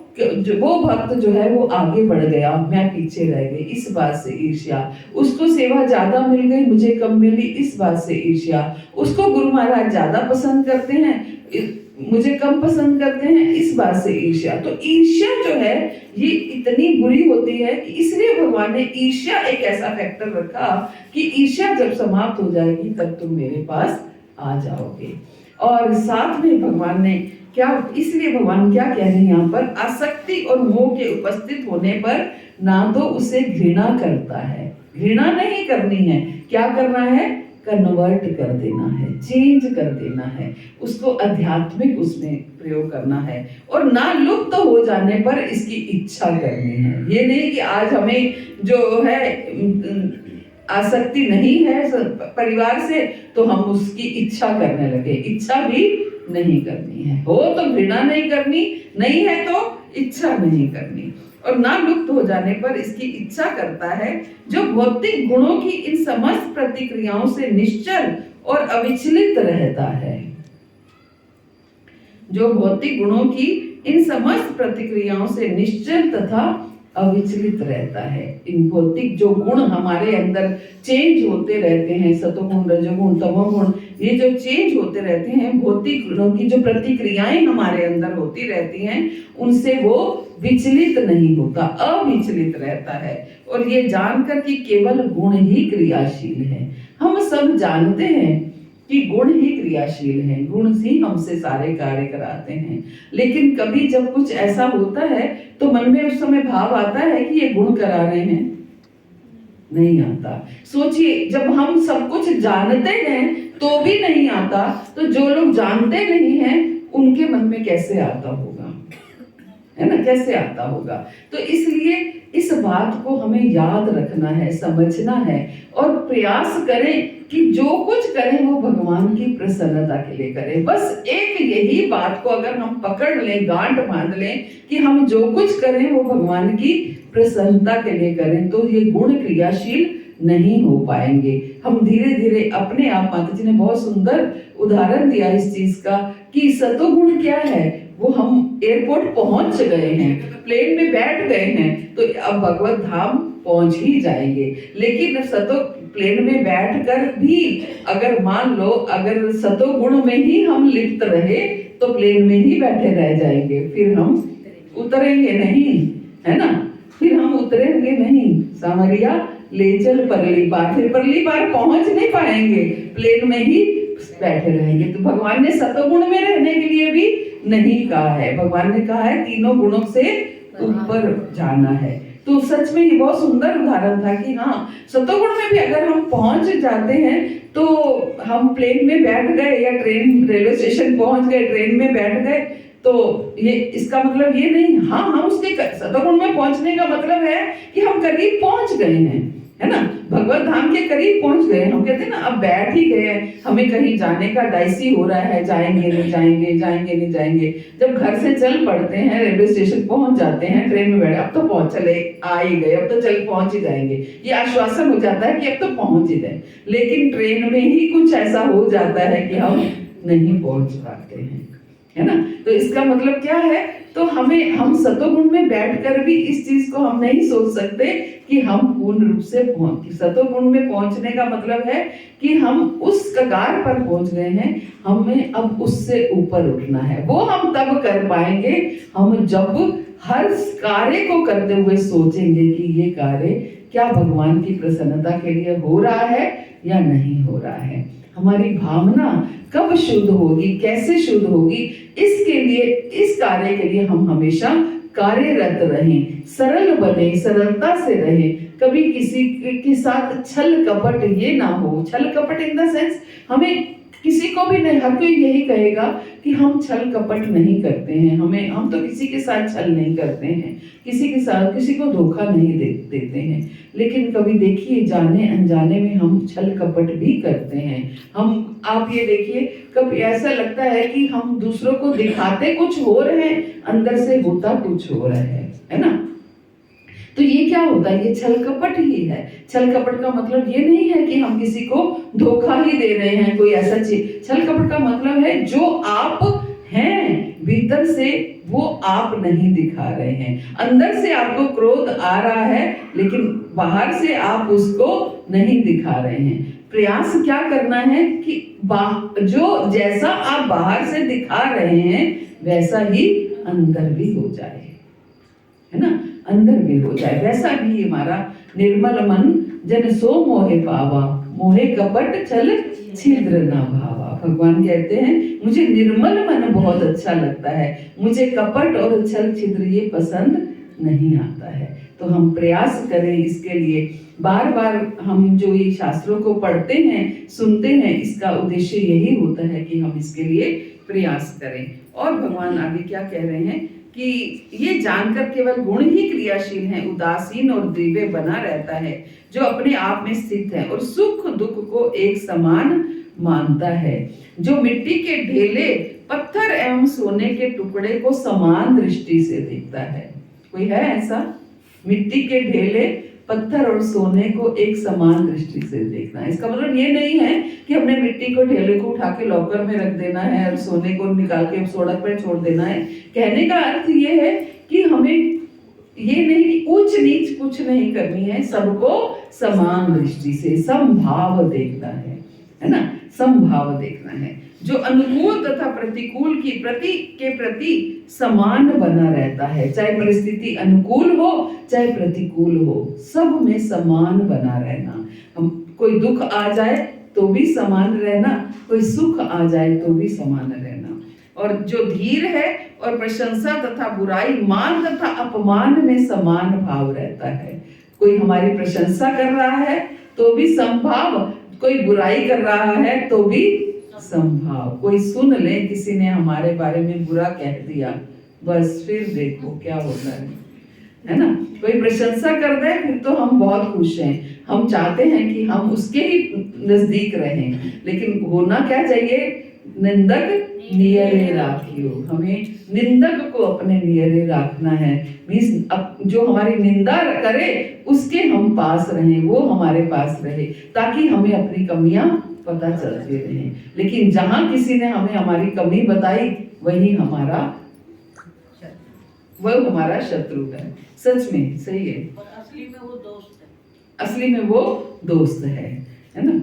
वो भक्त जो है वो आगे बढ़ गया, मैं पीछे रह गई, इस बात से ईर्ष्या। उसको सेवा ज्यादा मिल गई, मुझे कम मिली, इस बात से ईर्ष्या। उसको गुरु महाराज ज्यादा पसंद करते हैं, मुझे कम पसंद करते हैं, इस बात से ईर्ष्या। तो ईर्ष्या जो है ये इतनी बुरी होती है कि इसलिए भगवान ने ईर्ष्या एक ऐसा फैक्टर रखा कि ईर्ष्या जब समाप्त हो जाएगी तब तुम मेरे पास आ जाओगे। और साथ में भगवान ने क्या, इसलिए भगवान क्या कह रहे हैं यहाँ पर, आसक्ति और मोह के उपस्थित होने पर ना तो उसे घृणा करता है। घृणा नहीं करनी है, क्या करना है? कन्वर्ट कर देना है, चेंज कर देना है, उसको आध्यात्मिक उसमें प्रयोग करना है। और ना लुप्त हो जाने पर इसकी इच्छा करनी है। ये नहीं कि आज हमें जो है आसक्ति नहीं है परिवार से तो हम उसकी इच्छा करने लगे। इच्छा भी नहीं करनी है। हो तो घृणा नहीं करनी, नहीं है तो इच्छा नहीं करनी। और ना लुप्त हो जाने पर इसकी इच्छा करता है, जो भौतिक गुणों की इन समस्त प्रतिक्रियाओं से निश्चल और अविचलित रहता है। जो भौतिक गुणों की इन समस्त प्रतिक्रियाओं से निश्चल तथा अविचलित रहता है। इन भौतिक जो गुण हमारे अंदर चेंज होते रहते हैं, सतोगुण, रजोगुण, तमोगुण, ये जो चेंज होते रहते हैं, भौतिक गुणों की जो प्रतिक्रियाएं हमारे अंदर होती रहती हैं, उनसे वो विचलित नहीं होता, अविचलित रहता है। और ये जानकर कि केवल गुण ही क्रियाशील है। हम सब जानते हैं कि गुण ही क्रियाशील हैं, गुण ही हमसे सारे कार्य कराते हैं। लेकिन कभी जब कुछ ऐसा होता है तो मन में उस समय भाव आता है कि ये गुण करा रहे हैं, नहीं आता। सोचिए, जब हम सब कुछ जानते हैं तो भी नहीं आता, तो जो लोग जानते नहीं हैं उनके मन में कैसे आता होगा, है ना? कैसे आता होगा? तो इसलिए इस बात को हमें याद रखना है, समझना है और प्रयास करें कि जो कुछ करें वो भगवान की प्रसन्नता के लिए करें। बस एक यही बात को अगर हम पकड़ लें, गांठ बांध लें कि हम जो कुछ करें वो भगवान की प्रसन्नता के लिए करें, तो ये गुण क्रियाशील नहीं हो पाएंगे। हम धीरे धीरे अपने आप, माता जी ने बहुत सुंदर उदाहरण दिया इस चीज का कि सतोगुण क्या है। वो हम एयरपोर्ट पहुंच गए हैं, प्लेन में बैठ गए हैं, तो अब भगवत धाम पहुंच ही जाएंगे। लेकिन प्लेन में बैठकर भी अगर मान लो अगर सतोगुण में ही हम लिप्त रहे तो प्लेन में ही बैठे रह जाएंगे, फिर हम उतरेंगे नहीं, है ना? फिर हम उतरेंगे नहीं। सामरिया ले चल परली पार, फिर परली पार पहुंच नहीं पाएंगे, प्लेन में ही बैठे रहेंगे। तो भगवान ने सतोगुण में रहने के लिए भी नहीं कहा है, भगवान ने कहा है तीनों गुणों से ऊपर जाना है। तो सच में ये बहुत सुंदर उदाहरण था कि हाँ, सतोगुण में भी अगर हम पहुंच जाते हैं तो हम प्लेन में बैठ गए या ट्रेन, रेलवे स्टेशन पहुंच गए, ट्रेन में बैठ गए, तो ये इसका मतलब ये नहीं, हाँ हम उसके सतोगुण में पहुंचने का मतलब है कि हम करीब पहुंच गए हैं, है ना? भगवत धाम के करीब पहुंच गए। हम कहते हैं ना, अब बैठ ही गए, हमें कहीं जाने का डाइसी हो रहा है, जाएंगे नहीं जाएंगे, जाएंगे नहीं जाएंगे। जब घर से चल पड़ते हैं, रेलवे स्टेशन पहुंच जाते हैं, ट्रेन में बैठे, अब तो पहुंच, चले आ ही गए, अब तो चल पहुंच ही जाएंगे, ये आश्वासन हो जाता है कि अब तो पहुंच ही गए। लेकिन ट्रेन में ही कुछ ऐसा हो जाता है कि हम नहीं पहुंच पाते हैं, है ना? तो इसका मतलब क्या है? तो हम सतोगुण में बैठकर भी इस चीज को हम नहीं सोच सकते कि हम पूर्ण रूप से सतोगुण में पहुंचने का मतलब है कि हम उस कगार पर पहुंच गए हैं, हमें अब उससे ऊपर उठना है। वो हम तब कर पाएंगे हम जब हर कार्य को करते हुए सोचेंगे कि ये कार्य क्या भगवान की प्रसन्नता के लिए हो रहा है या नहीं हो रहा है। हमारी भावना कब शुद्ध होगी, कैसे शुद्ध होगी, इसके लिए, इस कार्य के लिए हम हमेशा कार्यरत रहें, सरल बने, सरलता से रहें। कभी किसी के साथ छल कपट ये ना हो। छल कपट इन द सेंस, हमें किसी को भी नहीं, हर कोई यही कहेगा कि हम छल कपट नहीं करते हैं, हम तो किसी के साथ छल नहीं करते हैं, किसी के साथ किसी को धोखा नहीं देते हैं। लेकिन कभी देखिए, जाने अनजाने में हम छल कपट भी करते हैं। आप ये देखिए, कभी ऐसा लगता है कि हम दूसरों को दिखाते कुछ हो रहे हैं, अंदर से होता कुछ हो रहा है ना? तो ये क्या होता है? ये छल कपट ही है। छल कपट का मतलब ये नहीं है कि हम किसी को धोखा ही दे रहे हैं, कोई ऐसा चीज। छल कपट का मतलब है जो आप हैं भीतर से वो आप नहीं दिखा रहे हैं। अंदर से आपको क्रोध आ रहा है लेकिन बाहर से आप उसको नहीं दिखा रहे हैं। प्रयास क्या करना है कि जो जैसा आप बाहर से दिखा रहे हैं वैसा ही अंदर भी हो जाए, है ना? अंदर भी हो जाए वैसा भी। हमारा निर्मल मन जन सो मोहे पावा, मोहे कपट छल छिद्र ना भावा। भगवान कहते हैं मुझे निर्मल मन बहुत अच्छा लगता है, मुझे कपट और छल छिद्र ये पसंद नहीं आता है। तो हम प्रयास करें इसके लिए। बार बार हम जो ये शास्त्रों को पढ़ते हैं, सुनते हैं, इसका उद्देश्य यही होता है कि हम इसके लिए प्रयास करें। और भगवान आगे क्या कह रहे हैं कि ये जानकर केवल गुण ही क्रियाशील हैं, उदासीन और द्रिव्य बना रहता है, जो अपने आप में स्थित है और सुख दुख को एक समान मानता है, जो मिट्टी के ढेले, पत्थर एवं सोने के टुकड़े को समान दृष्टि से देखता है। कोई है ऐसा? मिट्टी के ढेले, पत्थर और सोने को एक समान दृष्टि से देखना है। इसका मतलब ये नहीं है कि हमने मिट्टी को, ढेले को उठा के लॉकर में रख देना है और सोने को निकाल के सड़क पर छोड़ देना है। कहने का अर्थ ये है कि हमें ये नहीं कि ऊंच नीच कुछ नहीं करनी है, सबको समान दृष्टि से समभाव देखना है ना, समभाव देखना है, जो अनुकूल तथा प्रतिकूल की प्रति समान बना रहता है। चाहे परिस्थिति अनुकूल हो चाहे प्रतिकूल हो, सब में समान बना रहना। हम कोई दुख आ जाए तो भी समान रहना, कोई सुख आ जाए तो भी समान रहना। और जो धीर है और प्रशंसा तथा बुराई, मान तथा अपमान में समान भाव रहता है। कोई हमारी प्रशंसा कर रहा है तो भी समभाव, कोई बुराई कर रहा है तो भी समभाव। कोई सुन ले किसी ने हमारे बारे में बुरा कह दिया, बस फिर देखो क्या होता है ना। कोई प्रशंसा कर दे फिर तो हम बहुत खुश हैं, हम चाहते हैं कि हम उसके ही नजदीक रहें। लेकिन होना क्या चाहिए? निंदक नियरे राखियो, हमें निंदक को अपने नियरे रखना है। मींस जो हमारी निंदा करे उसके हम पास रहें, वो हमारे पास रहे, ताकि हमें अपनी कमियां पता चलती रहे। लेकिन जहां किसी ने हमें हमारी कमी बताई वही हमारा शत्रु है। सच में सही है, असली में वो दोस्त है, असली में वो दोस्त है ना।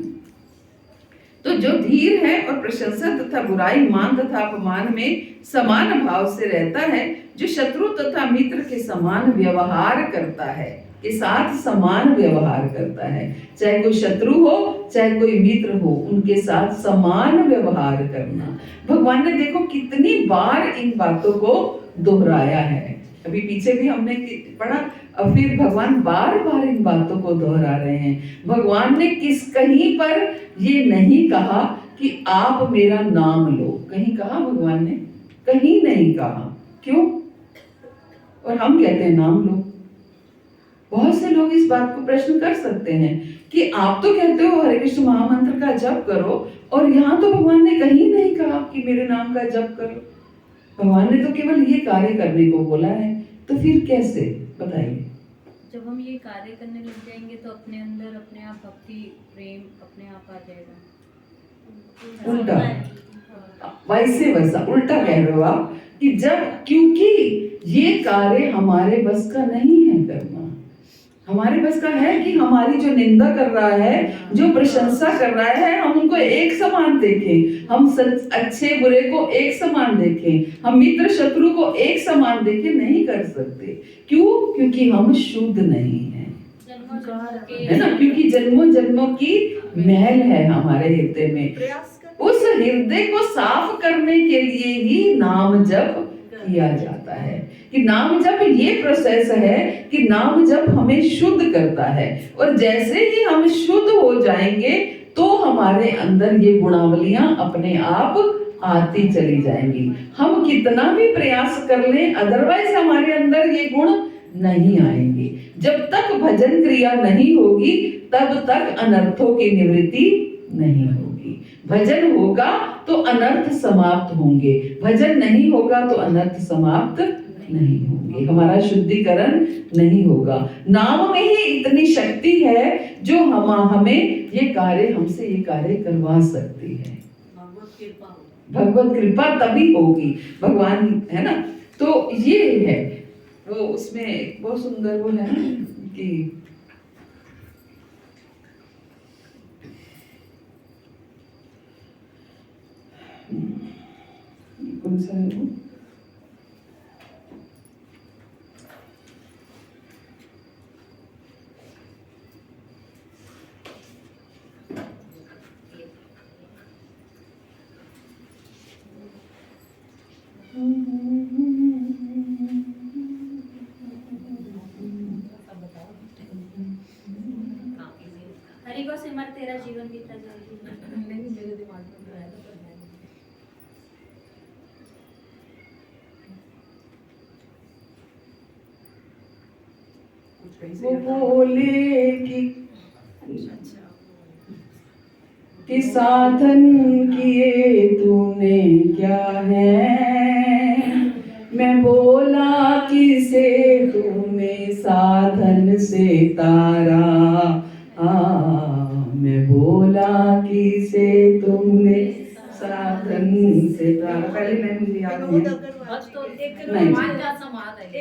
तो जो धीर है और प्रशंसा तथा बुराई, मान तथा अपमान में समान भाव से रहता है, जो शत्रु तथा मित्र के समान व्यवहार करता है, के साथ समान व्यवहार करता है। चाहे कोई शत्रु हो चाहे कोई मित्र हो, उनके साथ समान व्यवहार करना। भगवान ने देखो कितनी बार इन बातों को दोहराया है। अभी पीछे भी हमने पढ़ा, और फिर भगवान बार बार इन बातों को दोहरा रहे हैं। भगवान ने कहीं पर ये नहीं कहा कि आप मेरा नाम लो, कहीं कहा भगवान ने? कहीं नहीं कहा। क्यों? और हम कहते हैं नाम लो। बहुत से लोग इस बात को प्रश्न कर सकते हैं कि आप तो कहते हो हरे कृष्ण महामंत्र का जप करो, और यहाँ तो भगवान ने कहीं नहीं कहा कि मेरे नाम का जप करो। भगवान ने तो केवल ये कार्य करने को बोला है, तो फिर कैसे? बताइए। जब हम ये कार्य करने लग जाएंगे तो अपने अंदर अपने आप भक्ति प्रेम अपने आप आ जाएगा। उल्टा, वैसा उल्टा कह रहे हो आप कि जब, क्योंकि ये कार्य हमारे बस का नहीं है करना। हमारे बस का है कि हमारी जो निंदा कर रहा है, जो प्रशंसा कर रहा है, हम उनको एक समान देखें, हम अच्छे बुरे को एक समान देखें, हम मित्र शत्रु को एक समान देखें। नहीं कर सकते। क्यों? क्योंकि हम शुद्ध नहीं हैं, है ना। क्योंकि जन्मों जन्मों की मैल है हमारे हृदय में। उस हृदय को साफ करने के लिए ही नाम जप किया जाता है। कि नाम जप ये प्रोसेस है कि नाम जप हमें शुद्ध करता है, और जैसे ही हम शुद्ध हो जाएंगे तो हमारे अंदर ये गुणावलियां अपने आप आती चली जाएंगी। हम कितना भी प्रयास कर लें, अदरवाइज हमारे अंदर ये गुण नहीं आएंगे। जब तक भजन क्रिया नहीं होगी तब तक अनर्थों की निवृत्ति नहीं होगी। भजन होगा तो अनर्थ समाप्त होंगे, भजन नहीं होगा तो अनर्थ समाप्त नहीं होंगे, हमारा शुद्धिकरण नहीं होगा। नाम में ही इतनी शक्ति है जो हमें ये कार्य, हमसे ये कार्य करवा सकती है। भगवत कृपा तभी होगी, भगवान है ना। तो ये है वो, उसमें बहुत सुंदर वो है ना कि कौन सा है वो? वो बोले कि साधन किए तूने क्या है। मैं बोला किसे तूने साधन से तारा। मैं बोला किसे तुमने साधन से तारा। पहले मैं मुझे याद नहीं नहीं।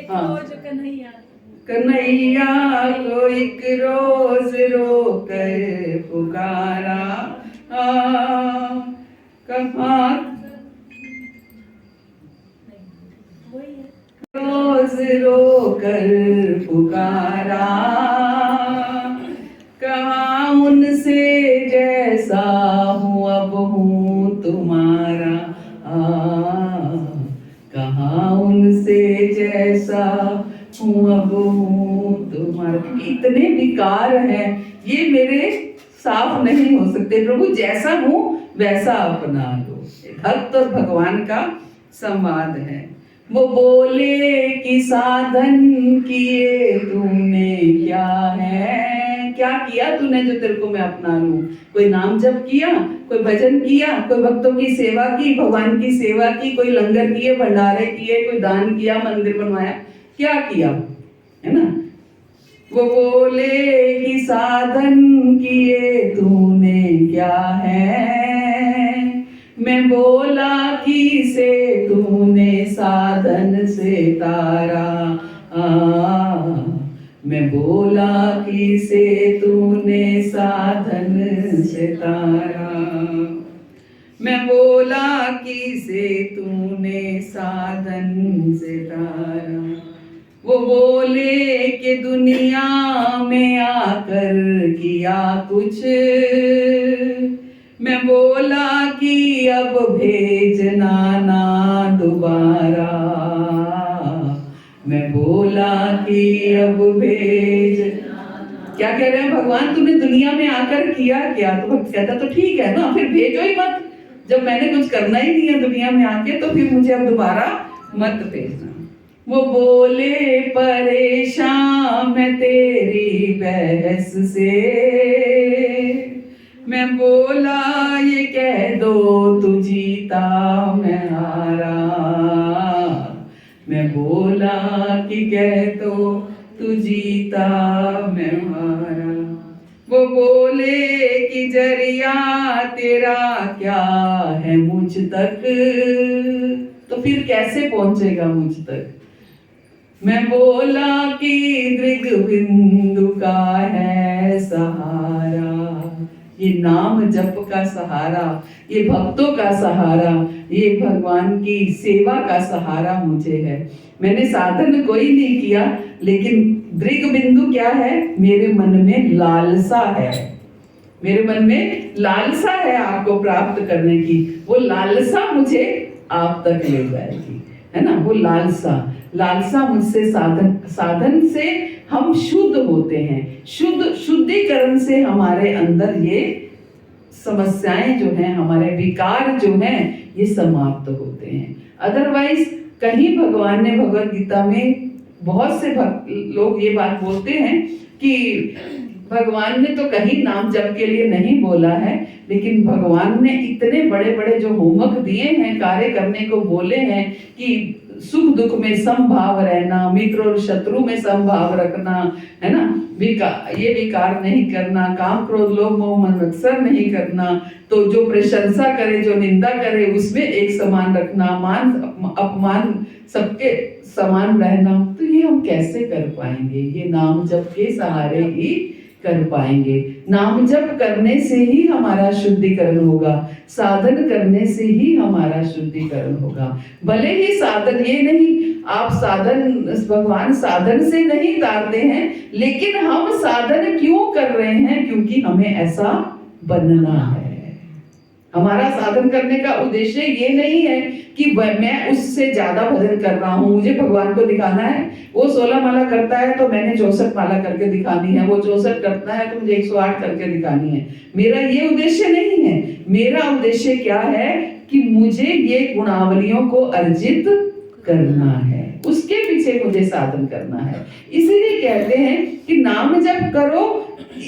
हाँ। कन्हैया को एक रोज रोकर पुकारा। कहाँ रोज रोकर पुकारा। कहाँ उनसे जैसा हूँ अब हूँ तुम्हारा। कहाँ उनसे जैसा हूँ अब हूँ तुम्हारा। इतने विकार हैं, ये मेरे साफ नहीं हो सकते। प्रभु जैसा हूँ वैसा अपना लो। भक्त और भगवान का संवाद है। वो बोले कि साधन किए तूने क्या है। क्या किया तूने जो तेरे को मैं अपना लूं। कोई नाम जप किया, कोई भजन किया, कोई भक्तों की सेवा की, भगवान की सेवा की, कोई लंगर किए, भंडारे किए, कोई दान किया, मंदिर बनवाया, क्या किया, है ना। वो बोले कि साधन किए तूने क्या है। मैं बोला कि से तूने साधन से तारा। मैं बोला कि से तूने साधन से तारा। मैं बोला कि से तूने साधन से तारा। वो बोले कि दुनिया में आकर किया कुछ। मैं बोला कि अब भेजना ना दोबारा। मैं बोला कि अब भेजना। क्या कह रहे हैं भगवान, तूने दुनिया में आकर किया क्या। तो भक्त कहता तो ठीक है ना, फिर भेजो ही मत। जब मैंने कुछ करना ही नहीं है दुनिया में आके, तो फिर मुझे अब दोबारा मत भेजना। वो बोले परेशान मैं तेरी बहस से। मैं बोला ये कह दो तू जीता मैं हारा। मैं बोला कि कह दो तू जीता मैं हारा। वो बोले कि जरिया तेरा क्या है मुझ तक। तो फिर कैसे पहुंचेगा मुझ तक। मैं बोला कि दृग बिंदु का है सहारा। ये नाम जप का सहारा, ये भक्तों का सहारा, ये भगवान की सेवा का सहारा मुझे है। मैंने साधन कोई नहीं किया, लेकिन दृग बिंदु क्या है, मेरे मन में लालसा है। मेरे मन में लालसा है आपको प्राप्त करने की। वो लालसा मुझे आप तक ले जाएगी, है ना। वो लालसा मुझसे साधन से हम शुद्ध होते हैं। शुद्धिकरण से हमारे अंदर ये समस्याएं जो हैं, हमारे विकार जो हैं, ये समाप्त होते हैं। अदरवाइज कहीं भगवान ने भगवत गीता में बहुत से लोग ये बात बोलते हैं कि भगवान ने तो कहीं नाम जप के लिए नहीं बोला है, लेकिन भगवान ने इतने बड़े बड़े जो होमवर्क दिए हैं, कार्य करने को बोले हैं कि सुख दुख में समभाव रहना, मित्र और शत्रु में समभाव रखना, है ना। ये विकार नहीं करना, काम क्रोध लोभ मोह मत्सर नहीं करना। तो जो प्रशंसा करे, जो निंदा करे, उसमें एक समान रखना, मान अपमान सबके समान रहना। तो ये हम कैसे कर पाएंगे। ये नाम जप के सहारे ही कर पाएंगे। नाम जप करने से ही हमारा शुद्धिकरण होगा, साधन करने से ही हमारा शुद्धिकरण होगा। भले ही साधन ये नहीं, आप साधन, भगवान साधन से नहीं तारते हैं, लेकिन हम साधन क्यों कर रहे हैं, क्योंकि हमें ऐसा बनना है। हमारा साधन करने का उद्देश्य ये नहीं है कि मैं उससे ज्यादा भजन कर रहा हूँ, मुझे भगवान को दिखाना है। वो 16 माला करता है तो मैंने 64 माला करके दिखानी है, वो 64 करता है तो मुझे 108 करके दिखानी है। मेरा ये उद्देश्य नहीं है। मेरा उद्देश्य क्या है कि मुझे ये गुणावलियों को अर्जित करना है, उसके पीछे पीछे मुझे साधन करना है। इसीलिए कहते हैं कि नाम जप करो,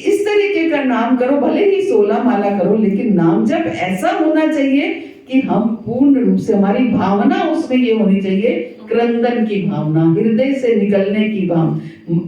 इस तरीके का नाम करो, भले ही 16 माला करो, लेकिन नाम जप ऐसा होना चाहिए कि हम पूर्ण रूप से, हमारी भावना उसमें ये होनी चाहिए, क्रंदन की भावना, हृदय से निकलने की भावना,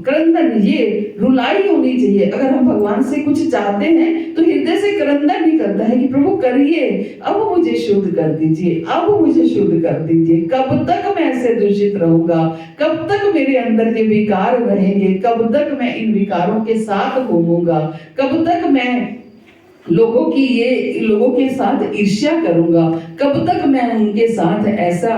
क्रंदन, ये रुलाई होनी चाहिए। अगर हम भगवान से कुछ चाहते हैं तो हृदय से क्रंदन निकलता है कि प्रभु करिए, अब मुझे शुद्ध कर दीजिए, अब मुझे शुद्ध कर दीजिए। कब तक मैं ऐसे दूषित रहूंगा, कब तक मेरे अंदर ये विकार रहेंगे, कब तक मैं इन विकारों के साथ घूमूंगा, कब तक मैं लोगों के साथ ईर्ष्या करूंगा, कब तक मैं उनके साथ ऐसा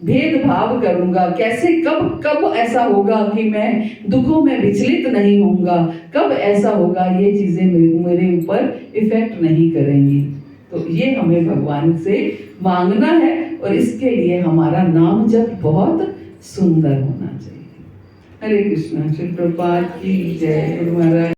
भेदभाव करूंगा, कैसे कब ऐसा होगा कि मैं दुखों में विचलित नहीं होऊंगा, कब ऐसा होगा, ये चीजें मेरे ऊपर इफेक्ट नहीं करेंगी। तो ये हमें भगवान से मांगना है और इसके लिए हमारा नाम जप बहुत सुंदर होना चाहिए। हरे कृष्णा। श्री प्रभुपाद की जय। गुरु महाराज